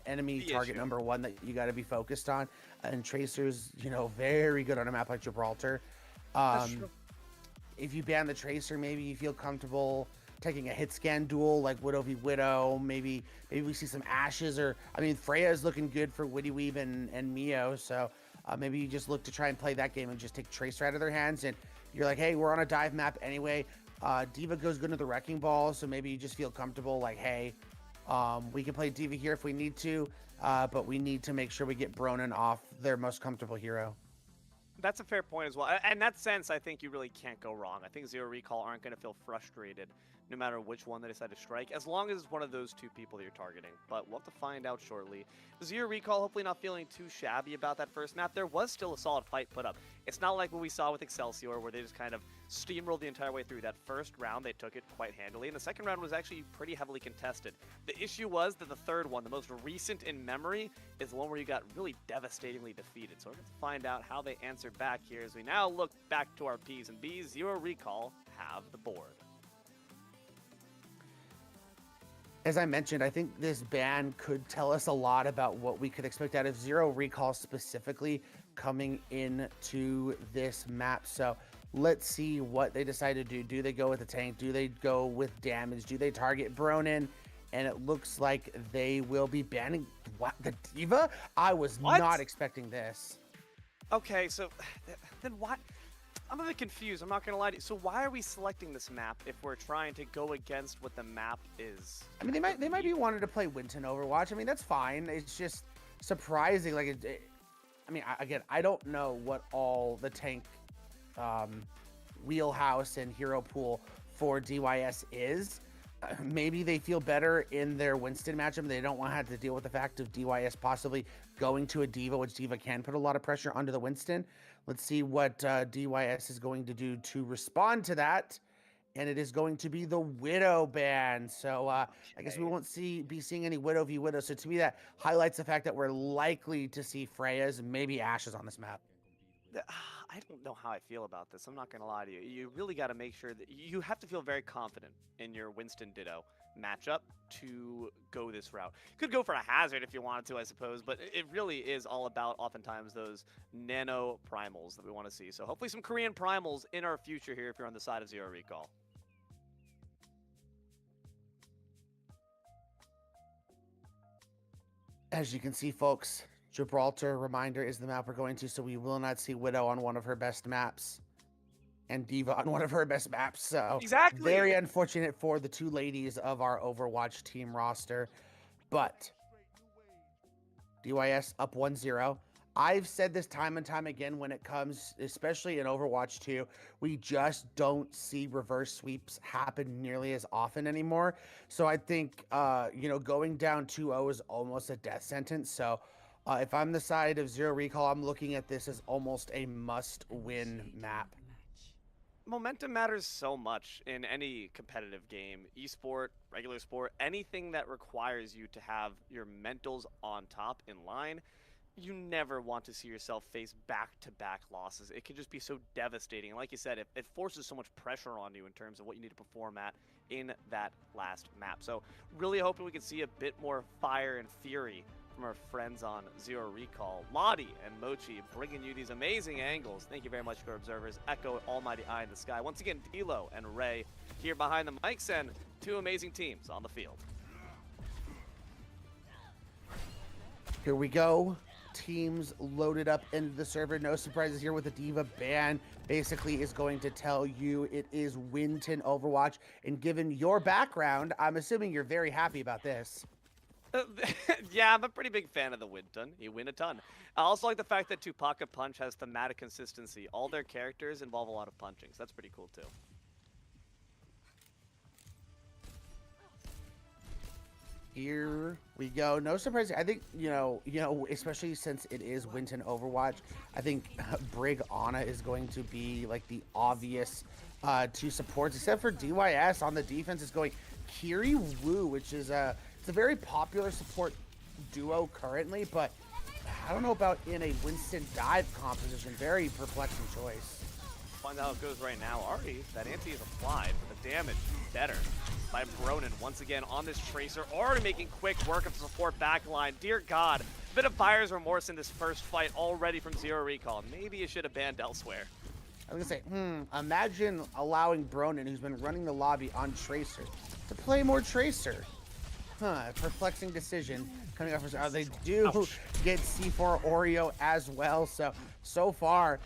Speaker 7: enemy target number 1 that you got to be focused on. And Tracer's, very good on a map like Gibraltar.
Speaker 6: That's true.
Speaker 7: If you ban the Tracer, maybe you feel comfortable taking a hit scan duel like Widow v Widow. Maybe we see some Ashes, or I mean, Freya is looking good for Witty Weave and Mio. So maybe you just look to try and play that game and just take Tracer out of their hands. And you're like, hey, we're on a dive map anyway. Diva goes good to the Wrecking Ball, so maybe you just feel comfortable like, hey, we can play Diva here if we need to, but we need to make sure we get Bronin off their most comfortable hero.
Speaker 6: That's a fair point as well. In that sense, I think you really can't go wrong. I think Zero Recall aren't going to feel frustrated no matter which one they decide to strike, as long as it's one of those 2 people that you're targeting. But we'll have to find out shortly. Zero Recall hopefully not feeling too shabby about that first map. There was still a solid fight put up. It's not like what we saw with Excelsior, where they just kind of steamrolled the entire way through. That first round, they took it quite handily, and the second round was actually pretty heavily contested. The issue was that the third one, the most recent in memory, is the one where you got really devastatingly defeated. So we're going to find out how they answered back here as we now look back to our P's and B's. Zero Recall have the board.
Speaker 7: As I mentioned, I think this ban could tell us a lot about what we could expect out of Zero Recall specifically coming into this map. So let's see what they decide to do. Do they go with the tank? Do they go with damage? Do they target Bronin? And it looks like they will be banning the Diva? I was not expecting this.
Speaker 6: Okay, so then what? I'm a bit confused, I'm not gonna lie to you. So why are we selecting this map if we're trying to go against what the map is?
Speaker 7: I mean, they might be wanting to play Winton Overwatch. I mean, that's fine. It's just surprising. Like, I mean, again, I don't know what all the tank wheelhouse and hero pool for DYS is. Maybe they feel better in their Winston matchup. They don't want to have to deal with the fact of DYS possibly going to a Diva, which Diva can put a lot of pressure onto the Winston. Let's see what DYS is going to do to respond to that. And it is going to be the Widow ban. So I guess we won't be seeing any Widow v Widow. So to me, that highlights the fact that we're likely to see Freya's and maybe Ashes on this map.
Speaker 6: I don't know how I feel about this. I'm not going to lie to you. You really got to make sure that you have to feel very confident in your Winston Ditto matchup to go this route. Could go for a hazard if you wanted to, I suppose, but it really is all about oftentimes those nano primals that we want to see. So hopefully some Korean primals in our future here if you're on the side of Zero Recall.
Speaker 7: As you can see, folks, Gibraltar, reminder, is the map we're going to, so we will not see Widow on one of her best maps and Diva on one of her best maps. So
Speaker 6: exactly,
Speaker 7: very unfortunate for the 2 ladies of our Overwatch team roster. But DYS up 1-0. I've said this time and time again when it comes, especially in Overwatch 2, we just don't see reverse sweeps happen nearly as often anymore. So I think, going down 2-0 is almost a death sentence. So if I'm the side of Zero Recall, I'm looking at this as almost a must-win map.
Speaker 6: Momentum matters so much in any competitive game, esport, regular sport, anything that requires you to have your mentals on top in line. You never want to see yourself face back-to-back losses. It can just be so devastating. Like you said, it forces so much pressure on you in terms of what you need to perform at in that last map. So really hoping we can see a bit more fire and fury from our friends on Zero Recall. Lottie and Mochi bringing you these amazing angles. Thank you very much to our observers. Echo, Almighty Eye in the Sky. Once again, Dilo and Ray here behind the mics, and 2 amazing teams on the field.
Speaker 7: Here we go. Teams loaded up into the server. No surprises here with the Diva ban. Basically is going to tell you it is Winton Overwatch. And given your background, I'm assuming you're very happy about this.
Speaker 6: Yeah, I'm a pretty big fan of the Winton. You win a ton. I also like the fact that Tupac Punch has thematic consistency. All their characters involve a lot of punching, so that's pretty cool too.
Speaker 7: Here we go. No surprise. I think, especially since it is Winton Overwatch, I think Brig Ana is going to be like the obvious two supports, except for DYS on the defense is going Kiri Wu, which is it's a very popular support duo currently, but I don't know about in a Winston dive composition. Very perplexing choice.
Speaker 6: Find out how it goes right now. Already, that anti is applied, but the damage better by Bronin once again on this Tracer. Already making quick work of the support backline. Dear God, a bit of buyer's remorse in this first fight already from Zero Recall. Maybe you should have banned elsewhere.
Speaker 7: I was gonna say, imagine allowing Bronin, who's been running the lobby on Tracer, to play more Tracer. Perplexing decision coming off. They do get C4 Oreo as well. So far,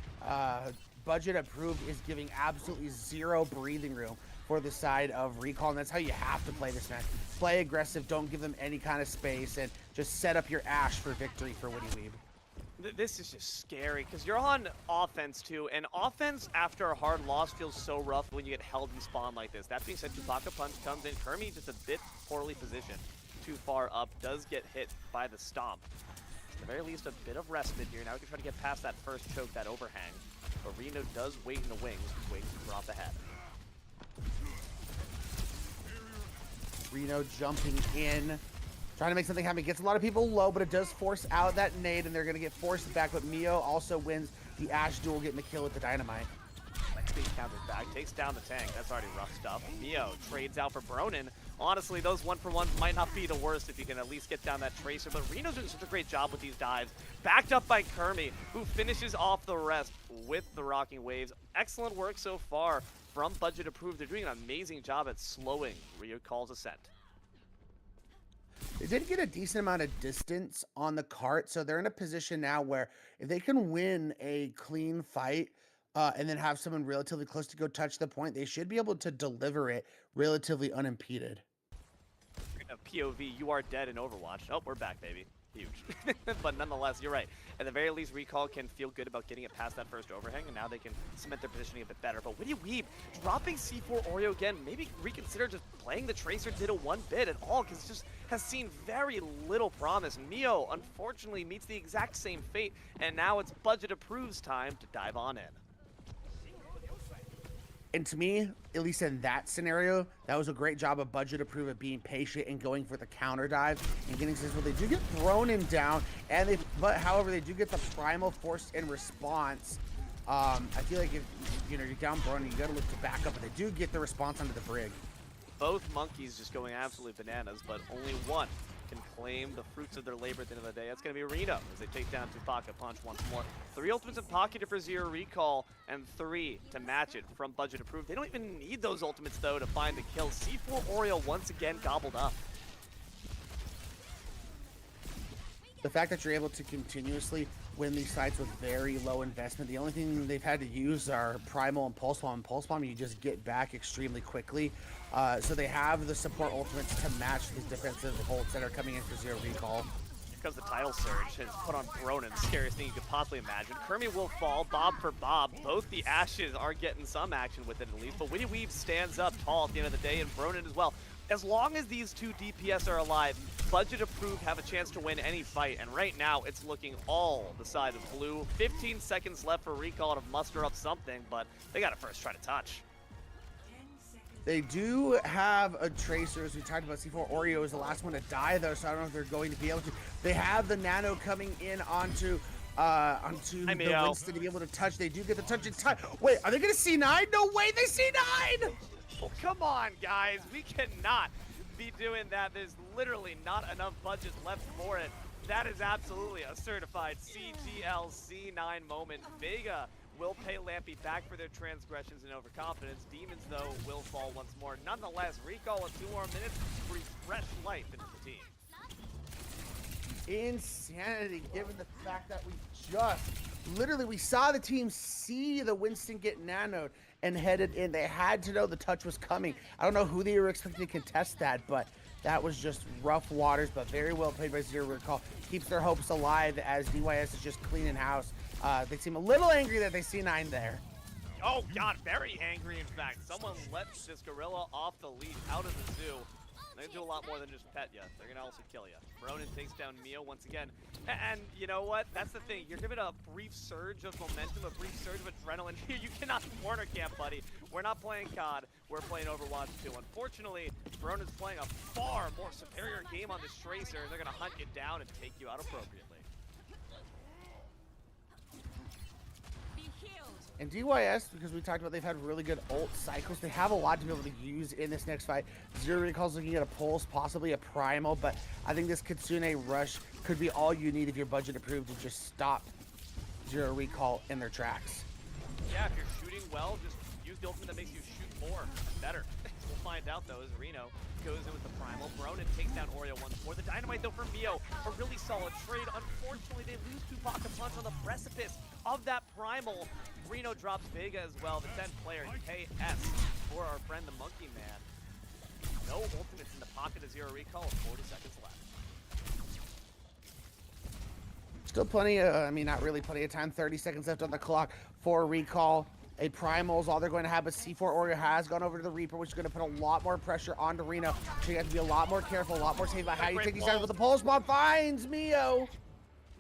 Speaker 7: budget approved is giving absolutely zero breathing room for the side of Recall, and that's how you have to play this match. Play aggressive, don't give them any kind of space, and just set up your Ashe for victory for Witty Weeb.
Speaker 6: This is just scary, because you're on offense too, and offense after a hard loss feels so rough when you get held in spawn like this. That being said, Chewbacca Punch comes in. Kermie just a bit poorly positioned. Too far up, does get hit by the stomp. At the very least, a bit of respite here. Now we can try to get past that first choke, that overhang. But Reno does wait in the wings, waiting to drop ahead.
Speaker 7: Reno jumping in, trying to make something happen. Gets a lot of people low, but it does force out that nade, and they're going to get forced back. But Mio also wins the Ashe duel, getting the kill with the dynamite.
Speaker 6: Speed counters back, takes down the tank. That's already rough stuff. Mio trades out for Bronin. Honestly, those 1-for-1s might not be the worst if you can at least get down that Tracer, but Reno's doing such a great job with these dives. Backed up by Kermie, who finishes off the rest with the Rocking Waves. Excellent work so far from Budget Approved. They're doing an amazing job at slowing Recall's ascent.
Speaker 7: They did get a decent amount of distance on the cart, so they're in a position now where if they can win a clean fight, and then have someone relatively close to go touch the point, they should be able to deliver it relatively unimpeded.
Speaker 6: POV, you are dead in Overwatch. Oh, we're back, baby. Huge. But nonetheless, you're right. At the very least, Recall can feel good about getting it past that first overhang, and now they can cement their positioning a bit better. But Witty Weeb dropping C4 Oreo again, maybe reconsider just playing the Tracer Ditto one bit at all, because it just has seen very little promise. Mio, unfortunately, meets the exact same fate, and now it's Budget Approved's time to dive on in.
Speaker 7: And to me, at least in that scenario, that was a great job of Budget Approved of being patient and going for the counter dive and getting successful. They do get thrown in down, and however, they do get the primal force in response. I feel like if you're down Bronin, you got to look to back up, but they do get the response onto the Brig.
Speaker 6: Both monkeys just going absolutely bananas, but only one can claim the fruits of their labor at the end of the day. That's going to be Reno as they take down Tupac Punch once more. 3 ultimates in pocket for Zero Recall and 3 to match it from Budget Approved. They don't even need those ultimates though to find the kill. C4 Oreo once again gobbled up.
Speaker 7: The fact that you're able to continuously win these fights with very low investment, the only thing they've had to use are Primal and Pulse Bomb. Pulse Bomb, you just get back extremely quickly. So they have the support ultimates to match these defensive ults that are coming in for Zero Recall.
Speaker 6: Because the title surge has put on Bronin, the scariest thing you could possibly imagine. Kermie will fall, Bob for Bob. Both the Ashes are getting some action with it at least, but Witty Weeb stands up tall at the end of the day, and Bronin as well. As long as these two DPS are alive, Budget Approved have a chance to win any fight, and right now it's looking all the side of blue. 15 seconds left for Recall to muster up something, but they gotta first try to touch.
Speaker 7: They do have a Tracer, as we talked about. C4 Oreo is the last one to die, though, so I don't know if they're going to be able to. They have the Nano coming in onto the Winston to be able to touch. They do get the touch in time. Wait, are they going to C9? No way, they C9!
Speaker 6: Oh, come on, guys. We cannot be doing that. There's literally not enough budget left for it. That is absolutely a certified CGL S16 moment. Vega will pay Lampy back for their transgressions and overconfidence. Demons, though, will fall once more. Nonetheless, Recall with 2 more minutes breathes fresh life into the team.
Speaker 7: insanity given the fact that we saw the team see the Winston get nanoed and headed in. They had to know the touch was coming. I don't know who they were expecting to contest that, but that was just rough waters, but very well played by Zero Recall. Keeps their hopes alive as DYS is just cleaning house. They seem a little angry that they C9 there.
Speaker 6: Oh god, very angry in fact. Someone let this gorilla off the leash out of the zoo. They're gonna do a lot more than just pet you. They're gonna also kill you. Bronin takes down Mio once again. And you know what? That's the thing. You're given a brief surge of momentum, a brief surge of adrenaline. You cannot corner camp, buddy. We're not playing COD. We're playing Overwatch 2. Unfortunately, Bronin's playing a far more superior game on this Tracer, and they're gonna hunt you down and take you out appropriately.
Speaker 7: And DYS, because we talked about they've had really good ult cycles, they have a lot to be able to use in this next fight. Zero Recall's looking at a pulse, possibly a primal, but I think this Kitsune rush could be all you need if you're budget approved to just stop Zero Recall in their tracks.
Speaker 6: Yeah, if you're shooting well, just use the ultimate that makes you shoot more, better. We'll find out though as Reno goes in with the primal. Bronin takes down Oreo once more. The dynamite though for Mio, a really solid trade. Unfortunately, they lose Tupac a punch on the precipice of that primal. Reno drops Vega as well, the 10th player, KS, for our friend the Monkey Man. No ultimates in the pocket of Zero Recall with 40 seconds left.
Speaker 7: Still plenty of, I mean, not really plenty of time, 30 seconds left on the clock for Recall. A primal is all they're going to have, but C4 Oreo has gone over to the Reaper, which is going to put a lot more pressure onto Reno. So you have to be a lot more careful, a lot more safe about how you take these guys with the pulse bomb. Finds Mio.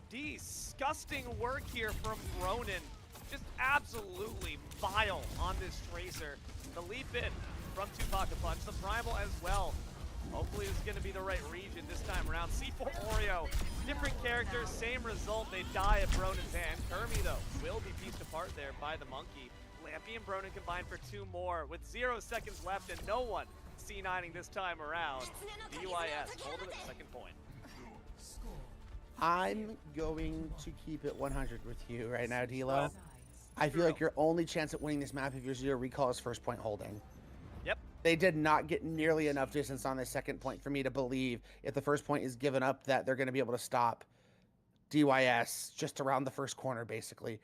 Speaker 6: Disgusting work here from Bronin. Just absolutely vile on this Tracer. The leap in from Tupac a punch, the primal as well. Hopefully it's going to be the right region this time around. C4 Oreo, different characters, same result. They die at Bronin's hand. Kermie, though, will be pieced apart there by the Monkey. Lampy and Bronin combined for 2 more with 0 seconds left and no one C9ing this time around. DYS hold it at the second point.
Speaker 7: I'm going to keep it 100 with you right now, D'Lo. I feel like your only chance at winning this map if you're Zero Recall is first point holding.
Speaker 6: Yep.
Speaker 7: They did not get nearly enough distance on the second point for me to believe if the first point is given up that they're going to be able to stop DYS just around the first corner, basically.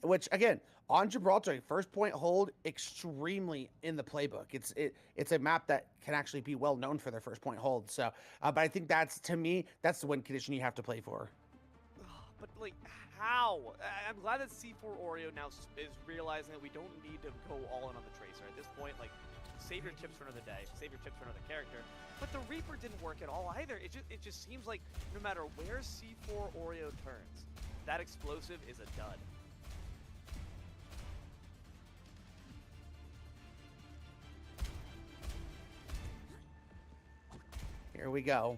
Speaker 7: Which, again, on Gibraltar, first point hold extremely in the playbook. It's a map that can actually be well known for their first point hold. So, but I think that's, to me, that's the win condition you have to play for.
Speaker 6: But, like, how? I'm glad that C4 Oreo now is realizing that we don't need to go all in on the Tracer. At this point, like, save your chips for another day, save your chips for another character. But the Reaper didn't work at all either. It just seems like no matter where C4 Oreo turns, that explosive is a dud.
Speaker 7: Here we go.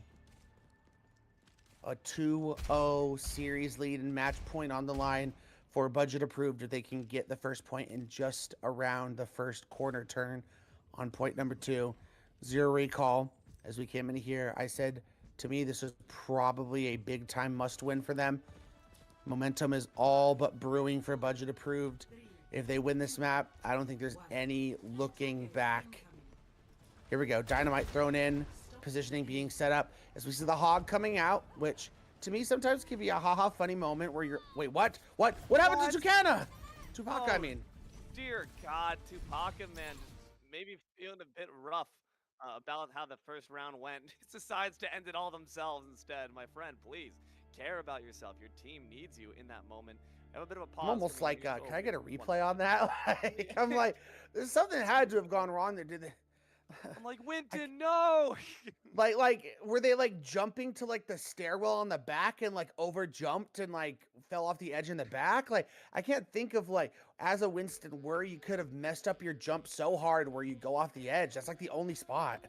Speaker 7: A 2-0 series lead and match point on the line for budget approved if they can get the first point in just around the first corner turn on point number 2. Zero Recall. As we came in here, I said to me this is probably a big time must win for them. Momentum is all but brewing for budget approved. If they win this map, I don't think there's any looking back. Here we go. Dynamite thrown in. Positioning being set up as we see the hog coming out, which to me sometimes can be a haha funny moment where you're, wait, what happened to Tucana? Tupac, I mean.
Speaker 6: Dear God, Tupac, man, just maybe feeling a bit rough about how the first round went. He decides to end it all themselves instead. My friend, please care about yourself. Your team needs you in that moment. Have a bit of a pause.
Speaker 7: I'm almost like, can I get a replay on that? Like, I'm like, there's something had to have gone wrong there. Did they?
Speaker 6: I'm like, Winton, no!
Speaker 7: like, were they like jumping to like the stairwell on the back and like over jumped and like fell off the edge in the back? Like, I can't think of like, as a Winston, where you could have messed up your jump so hard where you go off the edge. That's like the only spot.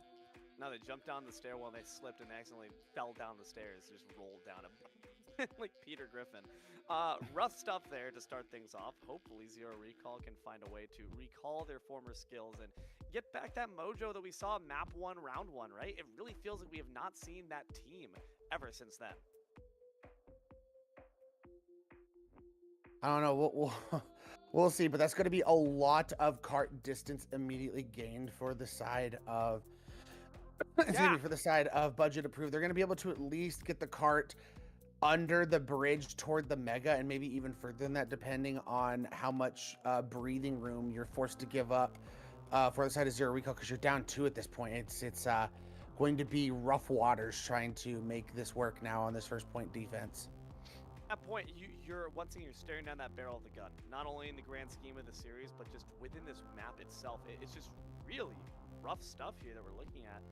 Speaker 6: No, they jumped down the stairwell and they slipped and accidentally fell down the stairs, just rolled down like Peter Griffin. Rough stuff there to start things off. Hopefully Zero Recall can find a way to recall their former skills and get back that mojo that we saw map 1, round 1, right? It really feels like we have not seen that team ever since then.
Speaker 7: I don't know. We'll see, but that's going to be a lot of cart distance immediately gained for the side of excuse me, for the side of budget approved, they're going to be able to at least get the cart under the bridge toward the mega, and maybe even further than that, depending on how much breathing room you're forced to give up for the side of Zero Recall, because you're down 2 at this point. It's going to be rough waters trying to make this work now on this first point defense.
Speaker 6: At that point, you're once again, you're staring down that barrel of the gun. Not only in the grand scheme of the series, but just within this map itself. It's just really rough stuff here that we're looking at.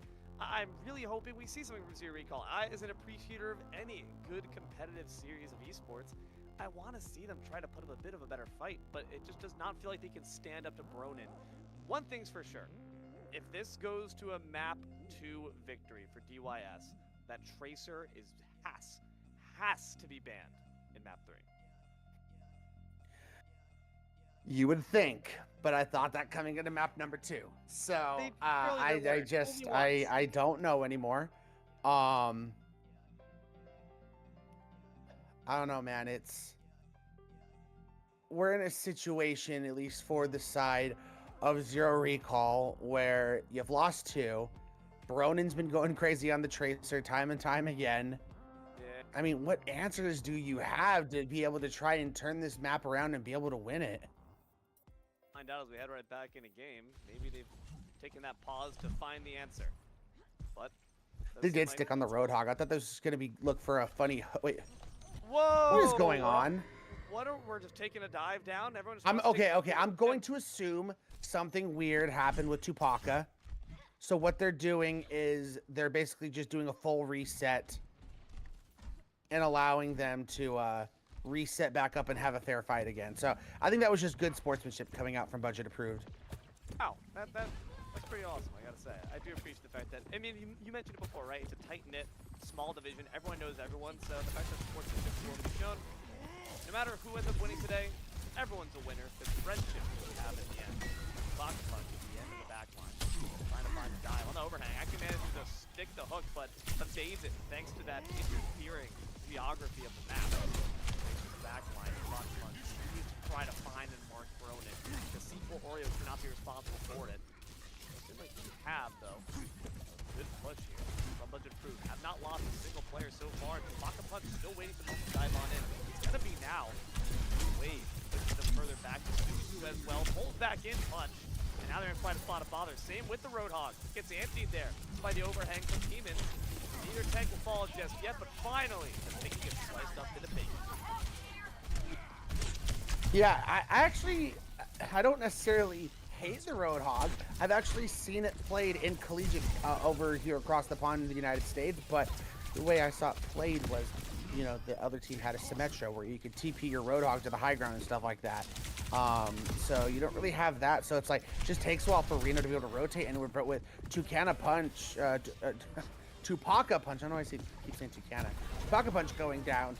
Speaker 6: I'm really hoping we see something from Zero Recall. As an appreciator of any good competitive series of esports, I want to see them try to put up a bit of a better fight, but it just does not feel like they can stand up to Bronin. One thing's for sure, if this goes to a map 2 victory for DYS, that Tracer has to be banned in map 3.
Speaker 7: You would think, but I thought that coming into map number 2. So I don't know anymore. I don't know, man. We're in a situation, at least for the side of Zero Recall, where you've lost 2. Bronin's been going crazy on the Tracer time and time again.
Speaker 6: Yeah.
Speaker 7: I mean, what answers do you have to be able to try and turn this map around and be able to win it?
Speaker 6: Find out as we head right back in a game. Maybe they've taken that pause to find the answer. But
Speaker 7: they did stick on the Roadhog. I thought this was going to be look for a funny. Wait.
Speaker 6: Whoa!
Speaker 7: What is going on?
Speaker 6: We're just taking a dive down. Everyone's.
Speaker 7: Okay. I'm going to assume something weird happened with Tupaka. So what they're doing is they're basically just doing a full reset and allowing them to reset back up and have a fair fight again. So I think that was just good sportsmanship coming out from budget approved.
Speaker 6: Wow, that's pretty awesome, I gotta say. I do appreciate the fact that, I mean, you mentioned it before, right? It's a tight-knit, small division. Everyone knows everyone, so the fact that sportsmanship will be shown, no matter who ends up winning today, everyone's a winner. Because friendship will have at the end. Box punch at the end of the back line. Trying to find a dive on the overhang. Actually manages to stick the hook, but evades it thanks to that interfering geography of the map. Backline, box punch. He's trying to find and mark Bronin. The C4 Oreo cannot be responsible for it. Seems like you have, though. Good push here. From budget proof. Have not lost a single player so far. Baka Punch still waiting for them to dive on in. It's gonna be now. Wave pushes them further back to Suzu as well. Pulls back in Punch. And now they're in quite a spot of bother. Same with the Roadhog. Gets antied there by the overhang from Demon. Neither tank will fall just yet, but finally, the Mickey gets sliced up to the bacon.
Speaker 7: Yeah, I don't necessarily hate the Roadhog. I've actually seen it played in collegiate over here across the pond in the United States, but the way I saw it played was, you know, the other team had a Symmetra where you could TP your Roadhog to the high ground and stuff like that. So you don't really have that, so it's like, just takes a while for Reno to be able to rotate, and but with Tucana Punch, Tupaka Punch, I don't know why I keep saying Tucana, Tupaka Punch going down,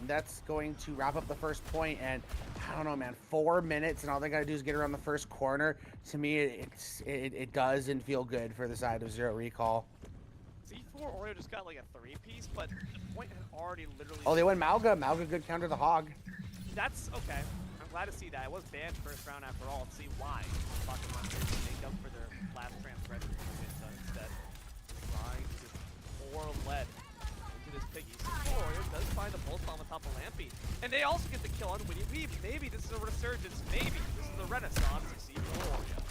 Speaker 7: that's going to wrap up the first point, and I don't know, man, 4 minutes, and all they gotta do is get around the first corner. To me, it doesn't feel good for the side of Zero Recall.
Speaker 6: Z4 Oreo just got like a 3-piece, but the point had already literally...
Speaker 7: Oh, they went Malga. Malga good counter the Hog.
Speaker 6: That's okay. I'm glad to see that. It was banned first round after all. Let's see why. Pokemon make up for their last transgression. So instead, trying to just pour lead into this piggy. Z4 Oreo does find a pulse bomb on top of Lampy. And they also get the kill on Winnie Weave. Maybe this is a resurgence. Maybe this is the renaissance of Z4 Oreo.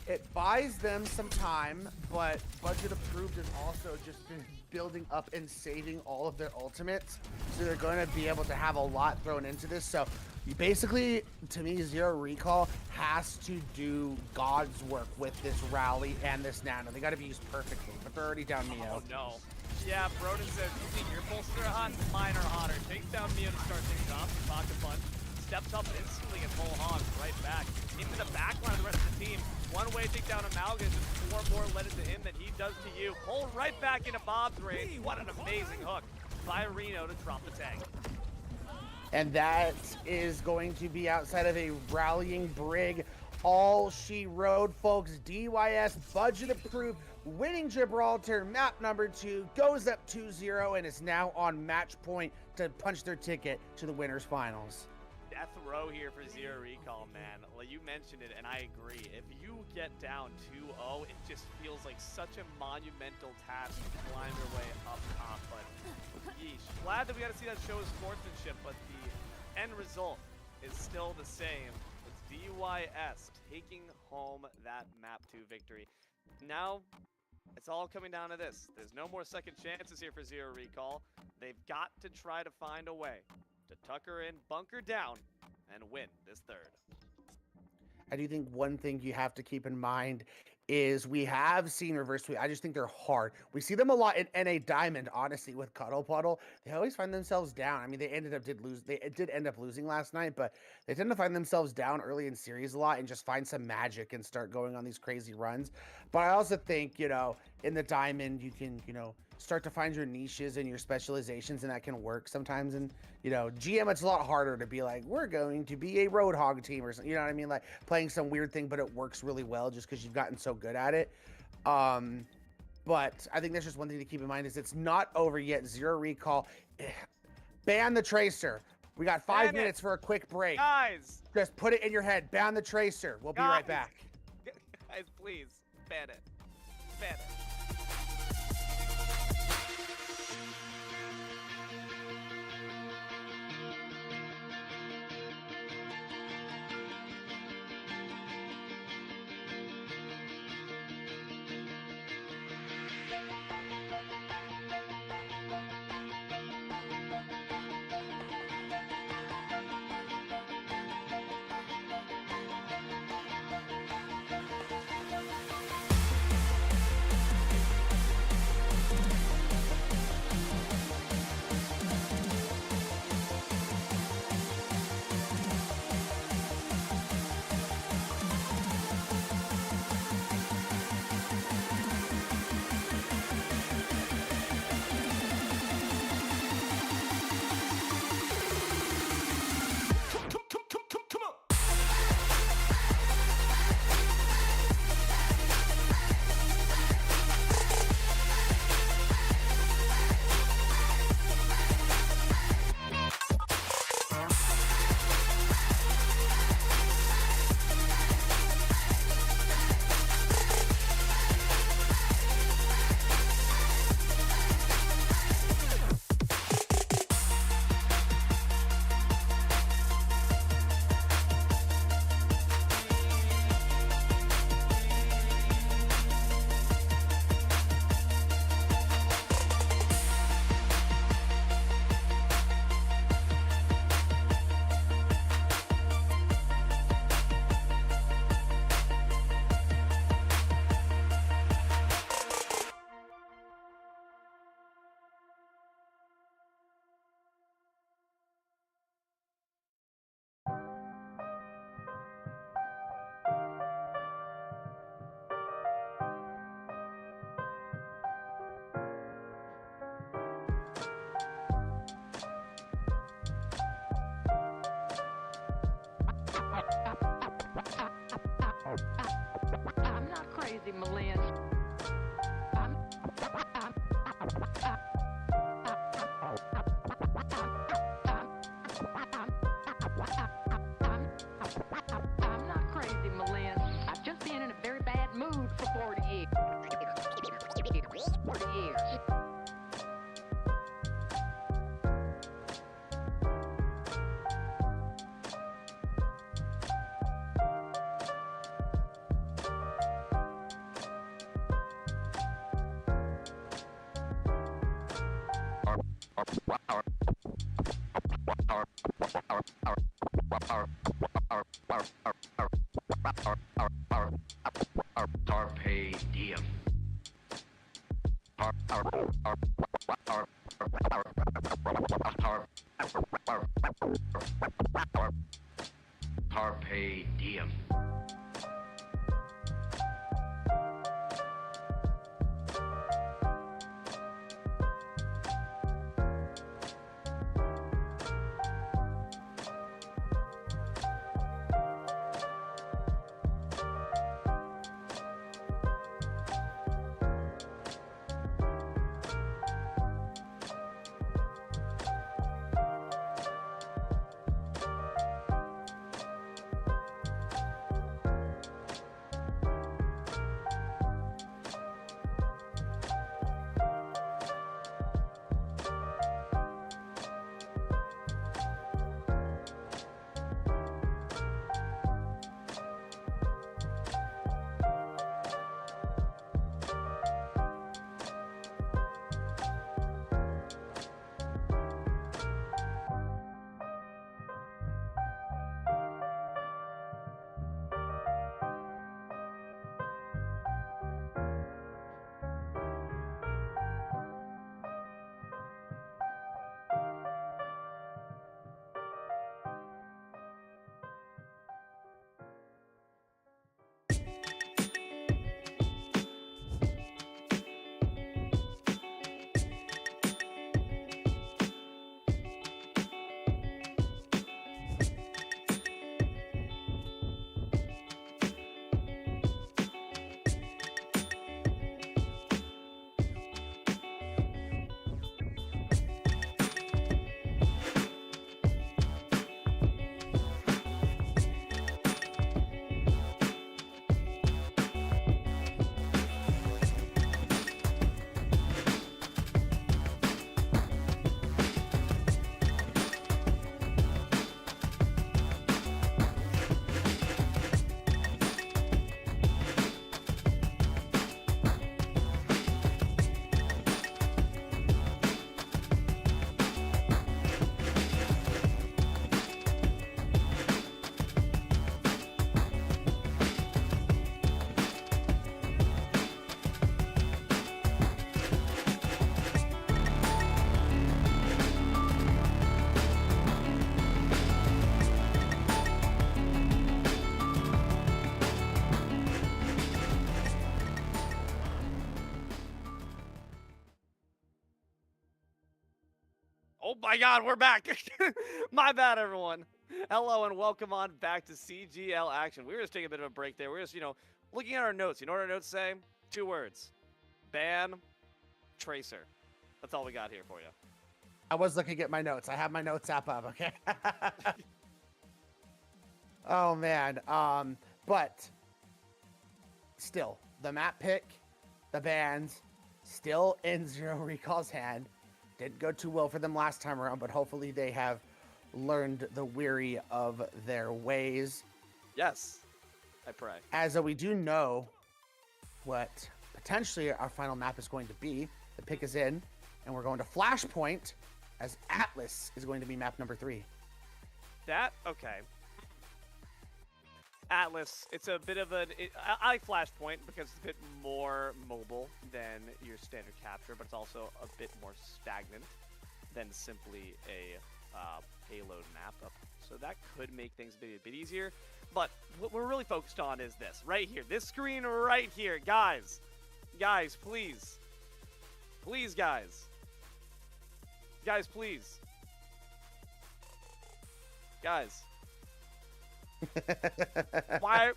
Speaker 7: It buys them some time, but budget approved has also just been building up and saving all of their ultimates, so they're going to be able to have a lot thrown into this. So you basically, to me, Zero Recall has to do God's work with this rally and this nano. They got to be used perfectly, but they're already down Neo.
Speaker 6: Oh no. Yeah, Broden says, you think your pulses are hot? Mine are hotter. Takes down Neo to start things off. Pocket punch. Steps up instantly and full hogs right back. Into the back line of the rest of the team. One way to take down Amalga is just 4 more lead into him than he does to you. Pull right back into Bob's range. What an amazing hook by Reno to drop the tank.
Speaker 7: And that is going to be outside of a rallying Brig. All she rode, folks. DYS budget approved, winning Gibraltar, map number 2, goes up 2-0 and is now on match point to punch their ticket to the winners finals.
Speaker 6: death row here for Zero Recall, man. Well, you mentioned it, and I agree. If you get down 2-0, it just feels like such a monumental task to climb your way up top. But yeesh. Glad that we got to see that show of sportsmanship, but the end result is still the same. It's DYS taking home that map 2 victory. Now, it's all coming down to this. There's no more second chances here for Zero Recall. They've got to try to find a way to tucker in, bunker down, and win this third.
Speaker 7: I do think one thing you have to keep in mind is we have seen reverse sweep. I just think they're hard. We see them a lot in NA Diamond, honestly, with Cuddle Puddle. They always find themselves down. I mean, they did end up losing last night, but they tend to find themselves down early in series a lot and just find some magic and start going on these crazy runs. But I also think, you know, in the Diamond, you can, you know, start to find your niches and your specializations, and that can work sometimes. And, you know, GM, it's a lot harder to be like, we're going to be a Roadhog team or something, you know what I mean? Like playing some weird thing, but it works really well just because you've gotten so good at it. But I think that's just one thing to keep in mind is it's not over yet. Zero Recall. Ban the Tracer. We got 5 minutes for a quick break.
Speaker 6: Guys!
Speaker 7: Just put it in your head. Ban the Tracer. We'll be right back.
Speaker 6: Guys, please, ban it. Ban it.
Speaker 8: I'm not crazy, Malin. I'm not crazy, Malin. I've just been in a very bad mood for 40 years. 40 years.
Speaker 9: Carpe diem. Carpe diem.
Speaker 6: Oh my god, we're back! My bad, everyone. Hello and welcome on back to CGL Action. We were just taking a bit of a break there. We were just, looking at our notes. You know what our notes say? 2 words. Ban, Tracer. That's all we got here for you.
Speaker 7: I was looking at my notes. I have my notes app up, okay? Oh, man. But still, the map pick, the bans, still in Zero Recall's hand. Didn't go too well for them last time around, but hopefully they have learned the weary of their ways.
Speaker 6: Yes, I pray.
Speaker 7: As we do know what potentially our final map is going to be. The pick is in, and we're going to Flashpoint, as Atlas is going to be map number 3.
Speaker 6: Okay. Atlas, it's a bit of I like Flashpoint because it's a bit more mobile than your standard capture, but it's also a bit more stagnant than simply a payload map. So that could make things maybe a bit easier. But what we're really focused on is this right here, this screen right here, guys. Guys, please. Please, guys. Guys, please. Guys. why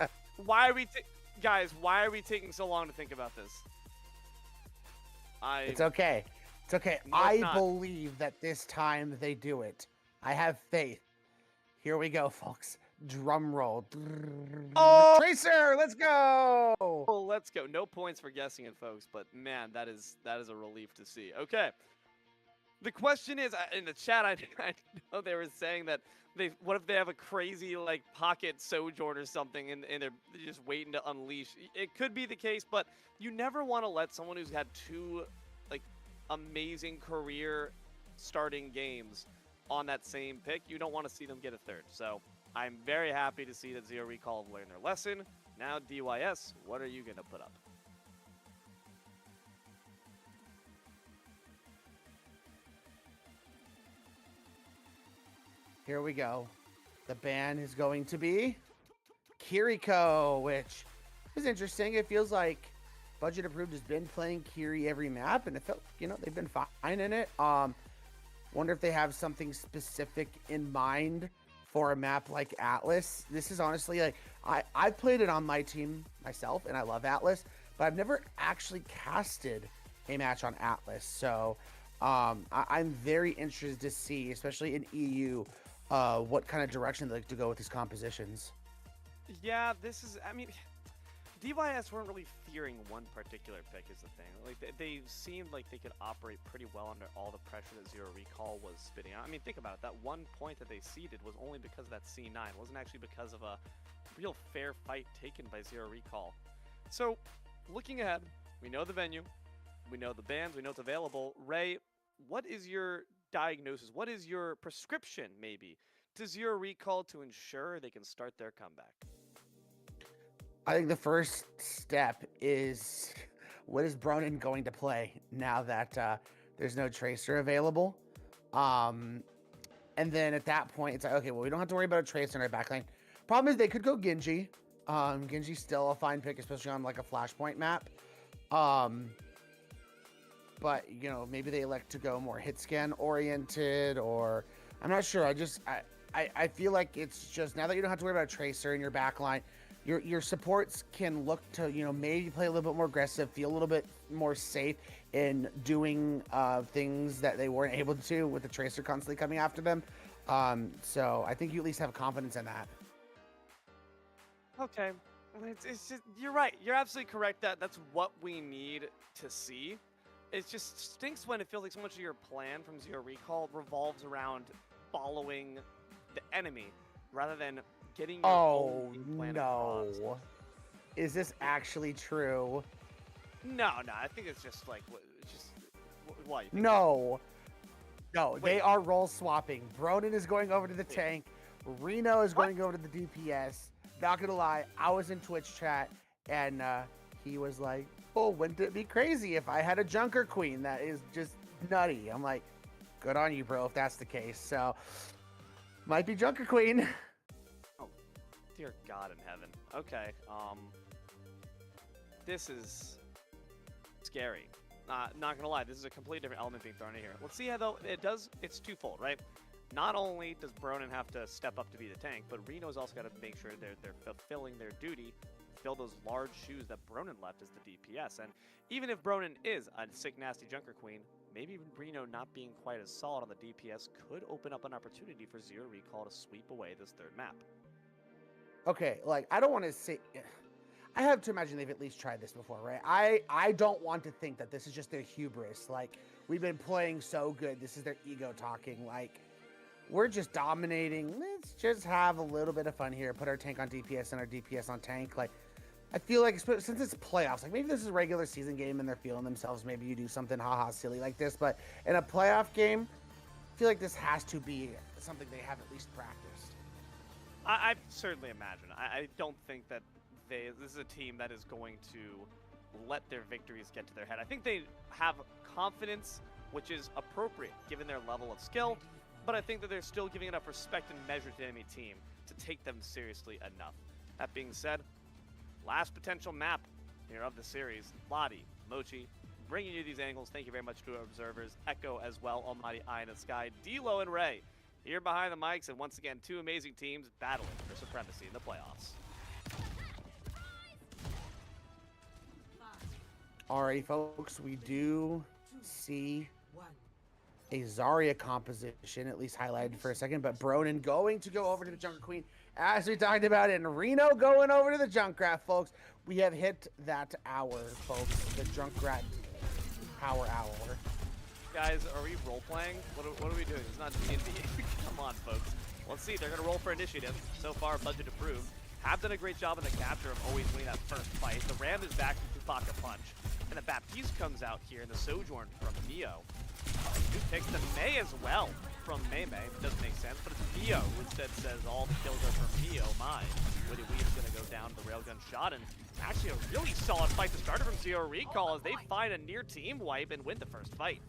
Speaker 6: are we guys, why are we taking so long to think about this?
Speaker 7: It's okay. It's okay.
Speaker 6: No, it's not.
Speaker 7: Believe that this time they do it. I have faith. Here we go, folks. Drum roll.
Speaker 6: Oh!
Speaker 7: Tracer, let's go.
Speaker 6: Oh, let's go. No points for guessing it, folks, but man, that is a relief to see. Okay. The question is, in the chat, I know they were saying that what if they have a crazy like pocket sojourn or something, and they're just waiting to unleash? It could be the case, but you never want to let someone who's had 2 like amazing career starting games on that same pick. You don't want to see them get a 3rd. So I'm very happy to see that Zero Recall have learned their lesson. Now DYS, what are you gonna put up?
Speaker 7: Here we go. The ban is going to be Kiriko, which is interesting. It feels like Budget Approved has been playing Kiri every map, and it felt, they've been fine in it. Wonder if they have something specific in mind for a map like Atlas. This is honestly like, I've played it on my team myself, and I love Atlas, but I've never actually casted a match on Atlas. So I'm very interested to see, especially in EU, what kind of direction they like to go with these compositions.
Speaker 6: Yeah, DYS weren't really fearing one particular pick is the thing. Like they seemed like they could operate pretty well under all the pressure that Zero Recall was spitting out. I mean, think about it. That 1 point that they ceded was only because of that C9. It wasn't actually because of a real fair fight taken by Zero Recall. So, looking ahead, we know the venue, we know the bans, we know it's available. Ray, what is your diagnosis? What is your prescription, maybe, to Zero Recall to ensure they can start their comeback?
Speaker 7: I think the first step is, what is Bronin going to play now that there's no Tracer available? And then at that point, it's like, okay, well, we don't have to worry about a Tracer in our backline. Problem is they could go Genji. Genji's still a fine pick, especially on like a Flashpoint map. But, maybe they elect to go more hit scan oriented, or I'm not sure. I feel like it's just, now that you don't have to worry about a Tracer in your backline, your supports can look to, maybe play a little bit more aggressive, feel a little bit more safe in doing things that they weren't able to with the Tracer constantly coming after them. So I think you at least have confidence in that.
Speaker 6: Okay. It's just, you're right. You're absolutely correct that that's what we need to see. It just stinks when it feels like so much of your plan from Zero Recall revolves around following the enemy rather than getting your own game plan across.
Speaker 7: Is this actually true?
Speaker 6: No, I think it's just like, what? You think
Speaker 7: No, they are role swapping. Bronin is going over to the tank. Reno is going over to the DPS. Not gonna lie, I was in Twitch chat, and he was like, oh, wouldn't it be crazy if I had a Junker Queen that is just nutty? I'm like, good on you, bro, if that's the case. So, might be Junker Queen.
Speaker 6: Oh, dear God in heaven. Okay, this is scary. Not gonna lie, this is a completely different element being thrown in here. Let's see how though it's twofold, right? Not only does Bronin have to step up to be the tank, but Reno's also got to make sure they're fulfilling their duty, fill those large shoes that Bronin left as the DPS. And even if Bronin is a sick, nasty Junker Queen, maybe Reno not being quite as solid on the DPS could open up an opportunity for Zero Recall to sweep away this third map.
Speaker 7: Okay, like, I don't want to say... I have to imagine they've at least tried this before, right? I don't want to think that this is just their hubris. Like, we've been playing so good. This is their ego talking. Like, we're just dominating. Let's just have a little bit of fun here. Put our tank on DPS and our DPS on tank. Like, I feel like, since it's playoffs, like, maybe this is a regular season game and they're feeling themselves. Maybe you do something haha silly like this. But in a playoff game, I feel like this has to be something they have at least practiced.
Speaker 6: I certainly imagine. I don't think that this is a team that is going to let their victories get to their head. I think they have confidence, which is appropriate given their level of skill, but I think that they're still giving enough respect and measure to enemy team to take them seriously enough. That being said, last potential map here of the series, Lottie, Mochi, bringing you these angles. Thank you very much to our observers, Echo as well, Almighty Eye in the Sky, D-Lo and Ray here behind the mics, and once again, two amazing teams battling for supremacy in the playoffs.
Speaker 7: Alrighty, folks, we do see a Zarya composition, at least highlighted for a second, but Bronin going to go over to the Junker Queen, as we talked about, and Reno going over to the Junkrat, folks. We have hit that hour, folks, the Junkrat power hour.
Speaker 6: Guys, are we role-playing? What are we doing? It's not D&D. Come on, folks. Let's see. They're going to roll for initiative. So far, budget approved. Have done a great job in the capture of always winning that first fight. The Ram is back to Pocket Punch. And the Baptiste comes out here in the Sojourn from Neo. Who takes the Mei as well from Mei. Doesn't make sense, but it's Neo who instead says all the kills are from Neo. My. Witty Weave's going to go down to the railgun shot. And actually a really solid fight to start from Zero Recall as they find a near team wipe and win the first fight.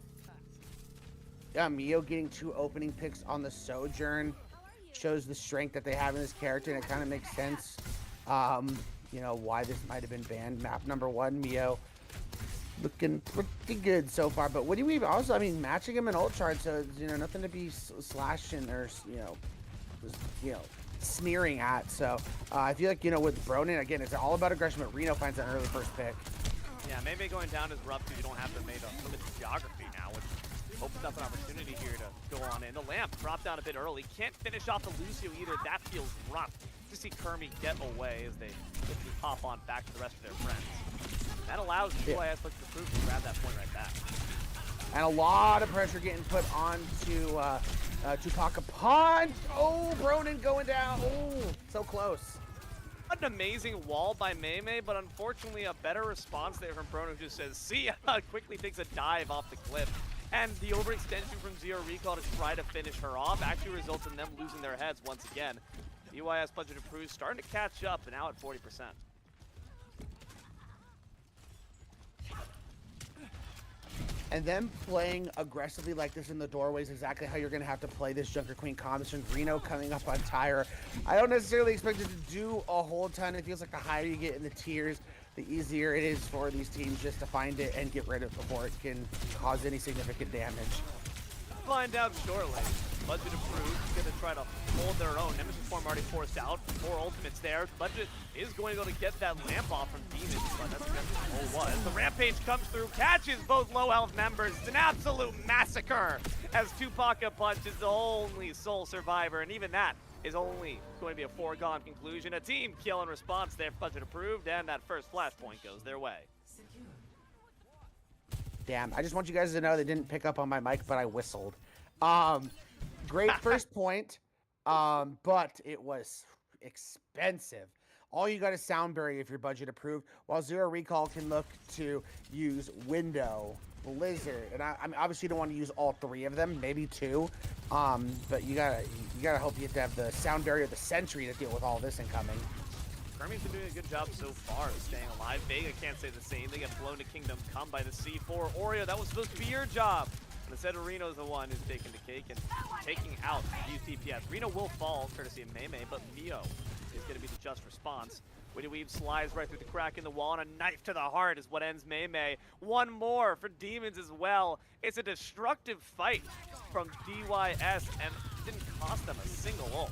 Speaker 7: Yeah, Mio getting 2 opening picks on the Sojourn shows the strength that they have in this character, and it kind of makes sense, you know, why this might have been banned. Map number 1, Mio looking pretty good so far, but what do we also, I mean, matching him in ult chart, so, you know, nothing to be slashing or, you know, sneering at. So I feel like, you know, with Bronin, again, it's all about aggression, but Reno finds an early first pick.
Speaker 6: Yeah, Mei going down is rough because you don't have to make a limited geography now, which opens up an opportunity here to go on in. The Lamp dropped down a bit early. Can't finish off the Lucio either. That feels rough to see Kermie get away as they quickly hop on back to the rest of their friends. That allows DYS to prove to grab that point right back.
Speaker 7: And a lot of pressure getting put onto Pocket Punch. Oh, Bronin going down. Oh, so close.
Speaker 6: An amazing wall by Mei, but unfortunately a better response there from Bronin, who just says, see ya, quickly takes a dive off the cliff. And the overextension from Zero Recall to try to finish her off actually results in them losing their heads once again. DYS budget improves, starting to catch up, and now at 40%.
Speaker 7: And them playing aggressively like this in the doorway is exactly how you're going to have to play this Junker Queen combination. Reno coming up on Tyre. I don't necessarily expect it to do a whole ton. It feels like the higher you get in the tiers, the easier it is for these teams just to find it and get rid of it before it can cause any significant damage.
Speaker 6: Find out shortly. Budget approved, gonna try to hold their own. Nemesis form already forced out. 4 ultimates there. Budget is going to go to get that lamp off from Demons, but that's all it was. The Rampage comes through, catches both low health members. It's an absolute massacre as Pocket Punch is the only sole survivor, and even that is only going to be a foregone conclusion. A team kill in response there, budget approved, and that first flashpoint goes their way.
Speaker 7: Damn, I just want you guys to know they didn't pick up on my mic, but I whistled. Great first point, but it was expensive. All you got is sound barrier if you're budget approved, while Zero Recall can look to use Window, Blizzard, and I mean, obviously you don't want to use all 3 of them, maybe 2, but you gotta hope you have to have the sound barrier, the Sentry to deal with all this incoming.
Speaker 6: Kermie's been doing a good job so far of staying alive. Vega can't say the same. They get blown to Kingdom Come by the C4. Oreo, that was supposed to be your job. And instead, Reno's the one who's taking the cake and taking out these DPS. Reno will fall, courtesy of Mei, but Mio is going to be the just response. Witty Weave slides right through the crack in the wall, and a knife to the heart is what ends Mei. One more for Demons as well. It's a destructive fight from DYS, and it didn't cost them a single ult.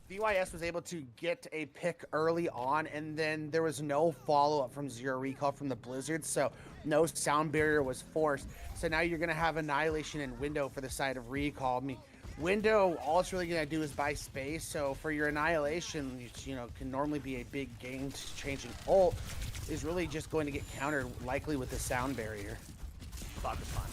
Speaker 7: DYS was able to get a pick early on, and then there was no follow-up from Zero Recall from the Blizzard, so no sound barrier was forced. So now you're going to have Annihilation and Window for the side of Recall. I mean, Window, all it's really going to do is buy space, so for your Annihilation, you know, can normally be a big game-changing ult, is really just going to get countered, likely with the sound barrier.
Speaker 6: Pocket Punch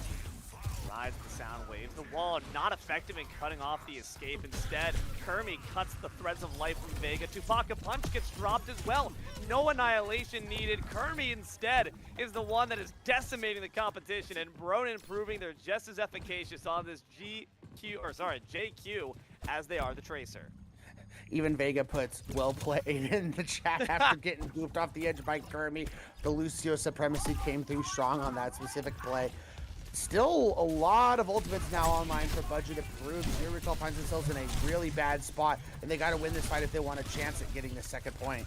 Speaker 6: rides the sound waves. The wall not effective in cutting off the escape. Instead, Kermie cuts the threads of life from Vega. Pocket Punch gets dropped as well. No annihilation needed. Kermie instead is the one that is decimating the competition, and Bronin proving they're just as efficacious on this JQ as they are the Tracer.
Speaker 7: Even Vega puts well played in the chat after getting goofed off the edge by Kermie. The Lucio supremacy came through strong on that specific play. Still a lot of ultimates now online for budget approved. Zero Recall finds themselves in a really bad spot, and they got to win this fight if they want a chance at getting the second point.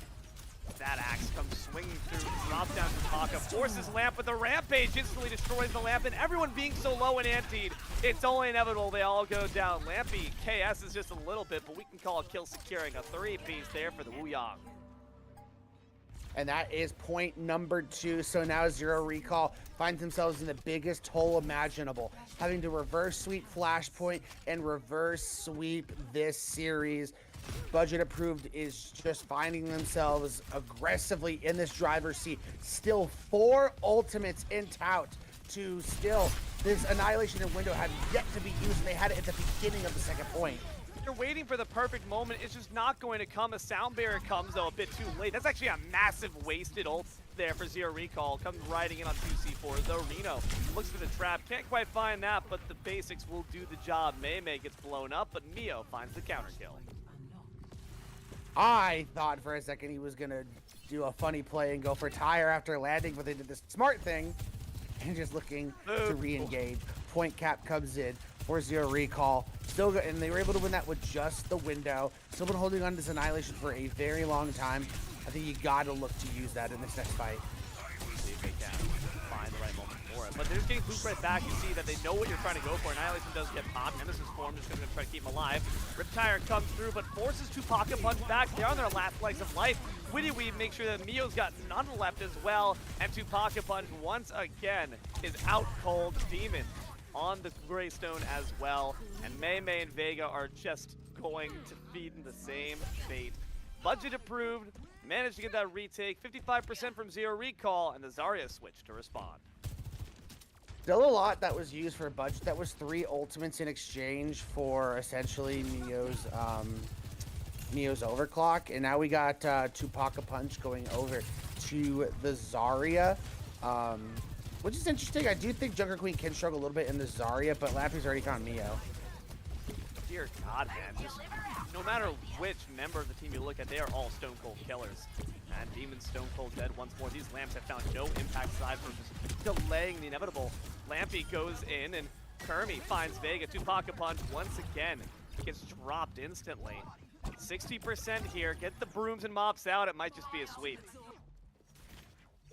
Speaker 6: That axe comes swinging through, drops down to Taka, forces Lamp with a rampage, instantly destroys the Lamp, and everyone being so low and antied, it's only inevitable they all go down. Lampy, KS is just a little bit, but we can call a kill securing a 3-piece there for the Wu Yang.
Speaker 7: And that is point number 2. So now Zero Recall finds themselves in the biggest hole imaginable, having to reverse sweep Flashpoint and reverse sweep this series. Budget approved is just finding themselves aggressively in this driver's seat. Still 4 ultimates in tout to still. This Annihilation and Window had yet to be used, and they had it at the beginning of the second point.
Speaker 6: You're waiting for the perfect moment. It's just not going to come. A sound barrier comes, though, a bit too late. That's actually a massive wasted ult there for Zero Recall. Comes riding in on 2C4, though Reno looks for the trap. Can't quite find that, but the basics will do the job. Mei gets blown up, but Mio finds the counter kill.
Speaker 7: I thought for a second he was going to do a funny play and go for tire after landing, but they did the smart thing and just looking to re-engage. Point cap comes in for Zero Recall. Still good, and they were able to win that with just the Window. Still been holding on to this Annihilation for a very long time. I think you got to look to use that in this next fight.
Speaker 6: See if they can find the right moment for it. But they're just getting looped right back. You see that they know what you're trying to go for. Annihilation does get popped. Nemesis form just going to try to keep him alive. Riptire comes through, but forces Pocket Punch back. They're on their last legs of life. Witty Weave makes sure that Mio's got none left as well. And Pocket Punch once again is out cold. Demon on the Greystone as well. And Mei and Vega are just going to feed in the same fate. Budget approved. Managed to get that retake. 55% from Zero Recall, and the Zarya switch to respond.
Speaker 7: Still a lot that was used for budget. That was 3 ultimates in exchange for essentially Mio's overclock. And now we got Pocket Punch going over to the Zarya. Which is interesting. I do think Junker Queen can struggle a little bit in the Zarya, but Lappy's already found Mio.
Speaker 6: Dear God, man. Just, no matter which member of the team you look at, they are all Stone Cold killers. And Demon's Stone Cold dead once more. These lamps have found no impact aside from just delaying the inevitable. Lampy goes in, and Kermie finds Vega. Pocket Punch once again gets dropped instantly. 60% here. Get the brooms and mops out. It might just be a sweep.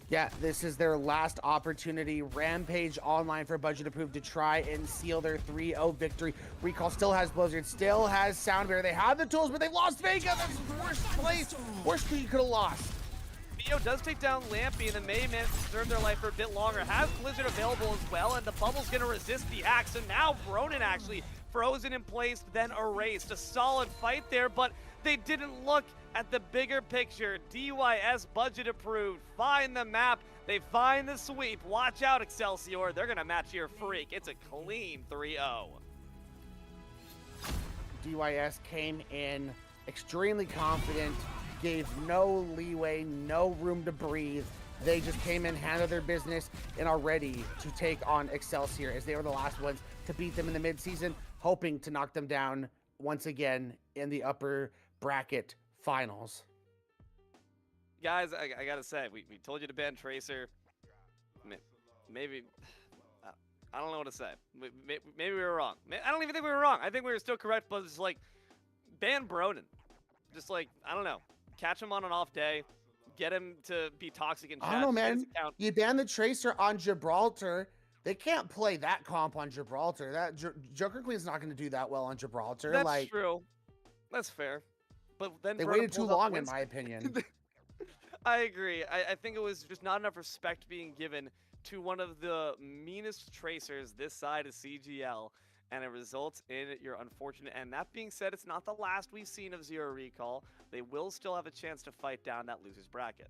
Speaker 7: Yeah, this is their last opportunity. Rampage online for budget approved to try and seal their 3-0 victory. Recall still has Blizzard, still has Sound Barrier. They have the tools, but they've lost Vega. That's the worst place. Worst thing you could have lost.
Speaker 6: Mio does take down Lampy, and the Mei man preserve their life for a bit longer. Has Blizzard available as well, and the bubble's going to resist the axe. And now Bronin actually frozen in place, then erased. A solid fight there, but they didn't look at the bigger picture. DYS budget approved. Find the map. They find the sweep. Watch out, Excelsior. They're going to match your freak. It's a clean 3-0.
Speaker 7: DYS came in extremely confident, gave no leeway, no room to breathe. They just came in, handled their business, and are ready to take on Excelsior, as they were the last ones to beat them in the midseason, hoping to knock them down once again in the upper bracket finals.
Speaker 6: Guys, I gotta say, we told you to ban Tracer. Maybe, I don't know what to say. Maybe we were wrong. I don't even think we were wrong. I think we were still correct, but it's like, ban Broden. Just like, I don't know. catch him on an off day, get him to be toxic in chat.
Speaker 7: I don't know,
Speaker 6: get his
Speaker 7: man.
Speaker 6: account-
Speaker 7: You ban the Tracer on Gibraltar. They can't play that comp on Gibraltar. That Joker Queen's not going to do that well on Gibraltar.
Speaker 6: That's
Speaker 7: like,
Speaker 6: true. That's fair. But then
Speaker 7: they
Speaker 6: Verna
Speaker 7: waited too
Speaker 6: pulls off
Speaker 7: long, in
Speaker 6: wins.
Speaker 7: my opinion.
Speaker 6: I agree. I think it was just not enough respect being given to one of the meanest Tracers this side of CGL, and it results in your unfortunate end. That being said, it's not the last we've seen of Zero Recall. They will still have a chance to fight down that loser's bracket.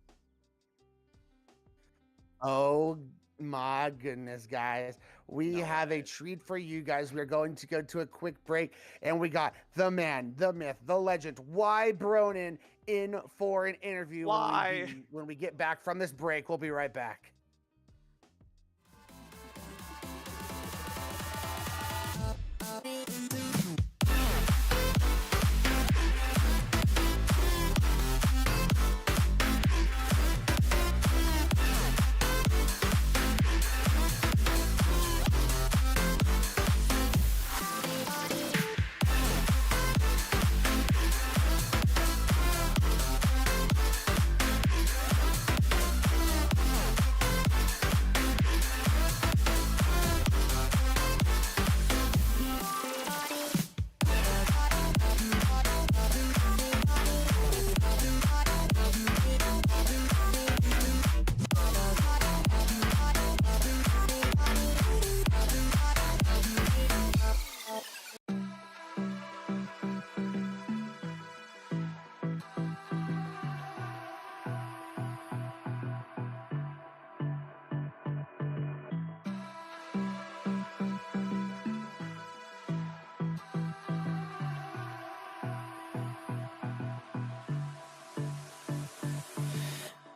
Speaker 7: Oh my goodness, guys. We have a treat for you guys. We're going to go to a quick break, and we got the man, the myth, the legend, Y Bronin in for an interview.
Speaker 6: Why?
Speaker 7: When we get back from this break, we'll be right back.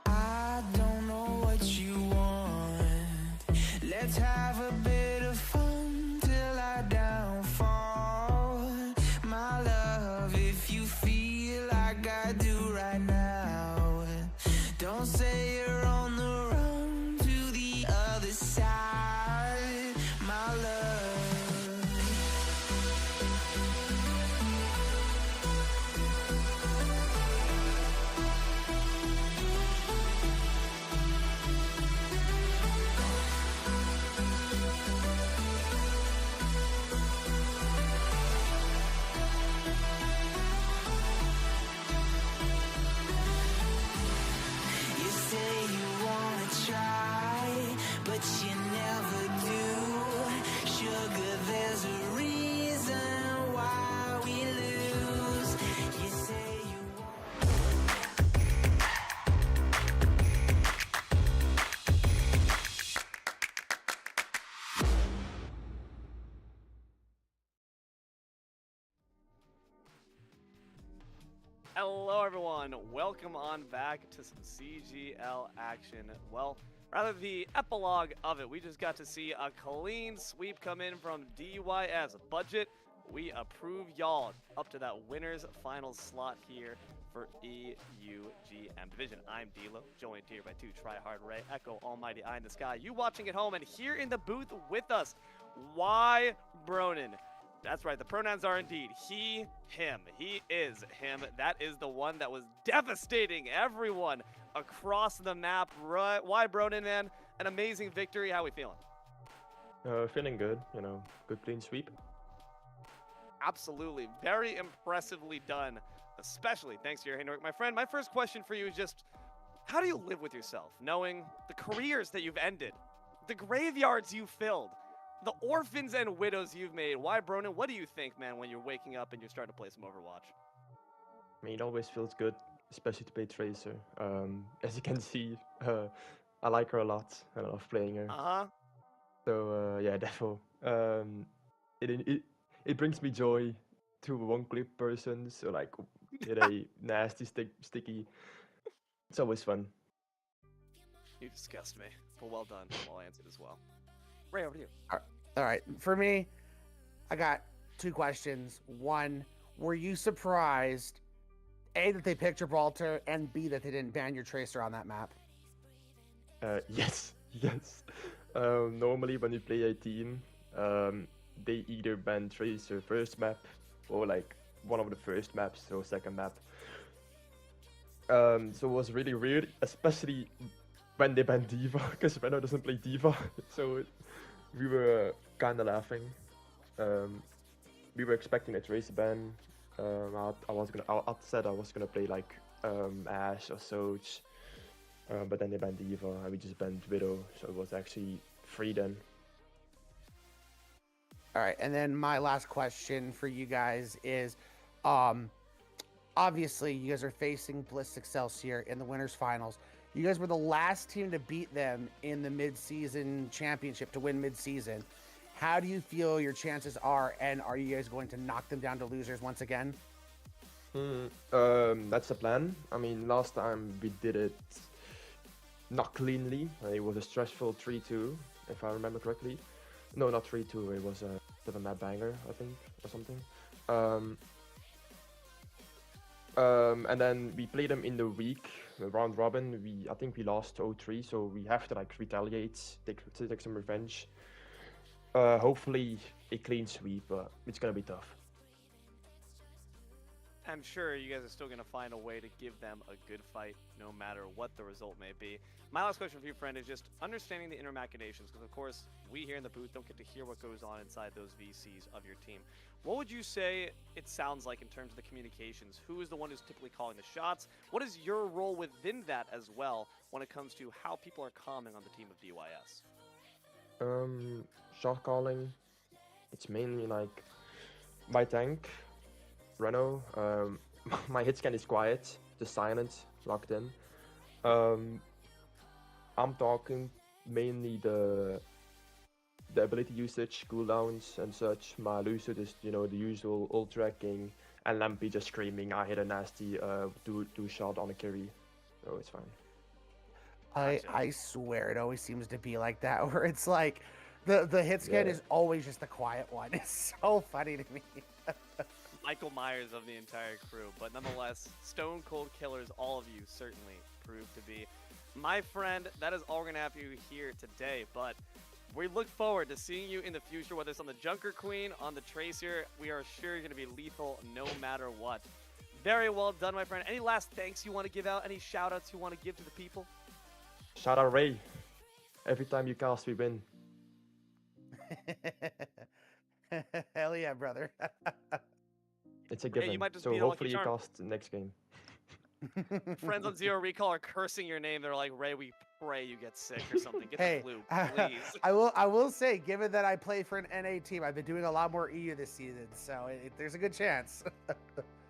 Speaker 1: I don't know what you want. Let's have a bit of fun till I downfall. My love, if you feel like I do right now, don't say you're on the run to the other side. My love. You say you wanna try, but you never do. Sugar, there's a reason why we lose. You say you want.
Speaker 6: Hello, everyone. Welcome on back to some CGL action. Well, rather the epilogue of it. We just got to see a clean sweep come in from DYS. Budget, we approve y'all up to that winner's final slot here for EUGM Division. I'm D'Lo, joined here by two Tryhard Ray, Echo, Almighty Eye in the Sky. You watching at home, and here in the booth with us, Y Bronin. That's right, the pronouns are indeed he, him. He is him. That is the one that was devastating everyone across the map. Right, why Bronin, man? An amazing victory. How we feeling?
Speaker 10: Feeling good, you know, good clean sweep.
Speaker 6: Absolutely. Very impressively done, especially thanks to your handwork. My friend, my first question for you is just, how do you live with yourself, knowing the careers that you've ended, the graveyards you filled, the orphans and widows you've made? Why, Bronin, what do you think, man, when you're waking up and you're starting to play some Overwatch?
Speaker 10: I mean, it always feels good, especially to play Tracer. As you can see, I like her a lot, and I love playing her.
Speaker 6: Uh-huh.
Speaker 10: So, yeah, definitely. It brings me joy to one-click person, so like, hit a nasty, sticky. It's always fun.
Speaker 6: You disgust me, but well done. Well answered as well. Ray, over to you.
Speaker 7: All right. For me, I got two questions. One, were you surprised, A, that they picked Gibraltar, and B, that they didn't ban your Tracer on that map?
Speaker 10: Yes. Normally, when you play a team, they either ban Tracer first map or like one of the first maps or second map. So it was really weird, especially when they banned Diva, because Reno doesn't play Diva. So we were kind of laughing. We were expecting a Tracer ban. I said I was gonna play like Ashe or Soch, but then they banned Diva and we just banned Widow, so it was actually free then.
Speaker 7: All right, and then my last question for you guys is, obviously you guys are facing Bliss Excelsior in the winners finals. You guys were the last team to beat them in the mid-season championship to win mid-season. How do you feel your chances are, and are you guys going to knock them down to losers once again?
Speaker 10: That's the plan. I mean, last time we did it not cleanly. It was a stressful 3-2, if I remember correctly. No, not 3-2. It was a bit of a mad banger, I think, or something. And then we played them in the week, round robin. I think we lost 0-3, so we have to like retaliate, take some revenge. Hopefully a clean sweep, but it's gonna be tough.
Speaker 6: I'm sure you guys are still going to find a way to give them a good fight, no matter what the result may be. My last question for you, friend, is just understanding the inner machinations, because of course, we here in the booth don't get to hear what goes on inside those VCs of your team. What would you say it sounds like in terms of the communications? Who is the one who's typically calling the shots? What is your role within that as well when it comes to how people are calming on the team of DYS?
Speaker 10: Shot calling, it's mainly like my tank, Reno. My hit scan is quiet, just silent, locked in. I'm talking mainly the ability usage, cooldowns and such. My Lucid is, you know, the usual ult tracking, and Lampy just screaming, I hit a nasty two shot on a carry, so it's fine.
Speaker 7: I swear it always seems to be like that, where it's like the hit scan is always just the quiet one. It's so funny to me.
Speaker 6: Michael Myers of the entire crew, but nonetheless, stone cold killers, all of you certainly proved to be. My friend, that is all we're gonna have you here today, but we look forward to seeing you in the future, whether it's on the Junker Queen, on the Tracer. We are sure you're gonna be lethal no matter what. Very well done, my friend. Any last thanks you want to give out? Any shout outs you want to give to the people?
Speaker 10: Shout out Ray. Every time you cast, we win.
Speaker 7: Hell yeah, brother.
Speaker 10: It's a given.
Speaker 6: You might just
Speaker 10: so
Speaker 6: be
Speaker 10: hopefully you
Speaker 6: charm.
Speaker 10: cast next game.
Speaker 6: Friends on Zero Recall are cursing your name. They're like, Ray, we pray you get sick or something. Get
Speaker 7: Hey,
Speaker 6: the flu, please.
Speaker 7: I will say, given that I play for an NA team, I've been doing a lot more EU this season, so there's a good chance.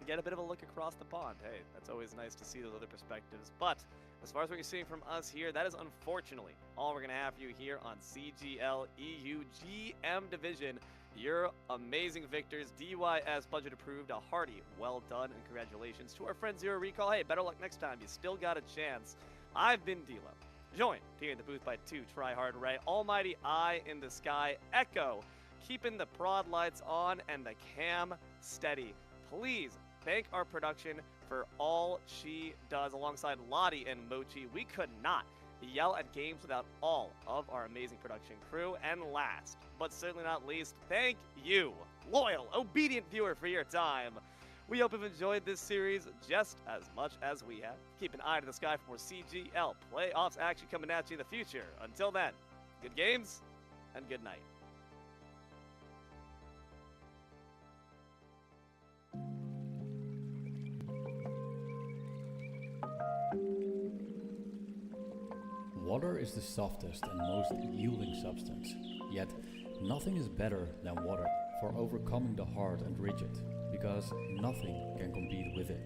Speaker 6: Get a bit of a look across the pond. Hey, that's always nice to see those other perspectives. But as far as what you're seeing from us here, that is unfortunately all we're going to have you here on CGL EU GM Division. Your amazing victors, DYS budget approved, a hearty well done, and congratulations to our friend Zero Recall. Hey, better luck next time. You still got a chance. I've been D-Lo, joined here in the booth by two try-hard Ray, Almighty Eye in the Sky, Echo, keeping the prod lights on and the cam steady. Please thank our production for all she does alongside Lottie and Mochi. We could not yell at games without all of our amazing production crew. And last, but certainly not least, thank you, loyal, obedient viewer, for your time. We hope you've enjoyed this series just as much as we have. Keep an eye to the sky for more CGL playoffs action coming at you in the future. Until then, good games and good night.
Speaker 11: Water is the softest and most yielding substance, yet nothing is better than water for overcoming the hard and rigid, because nothing can compete with it.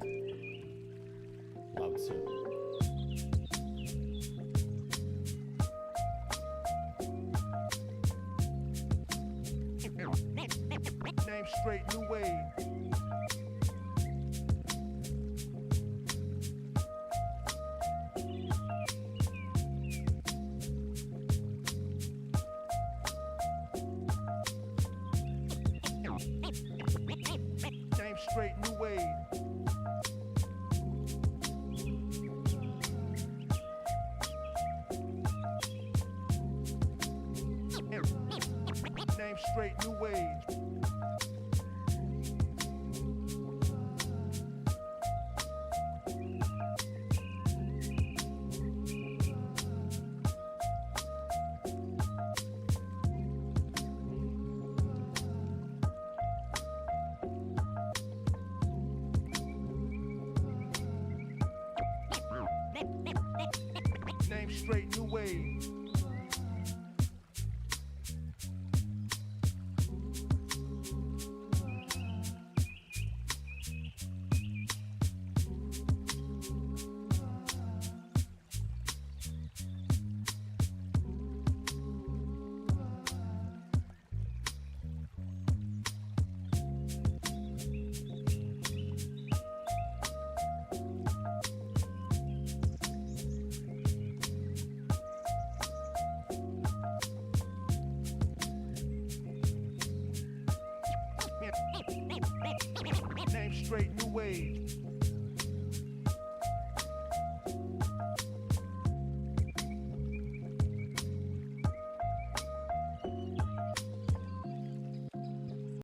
Speaker 11: Lao Tzu.
Speaker 12: Name straight, new wave. Name straight, new wave. Name straight, new wave. age. Name straight new age.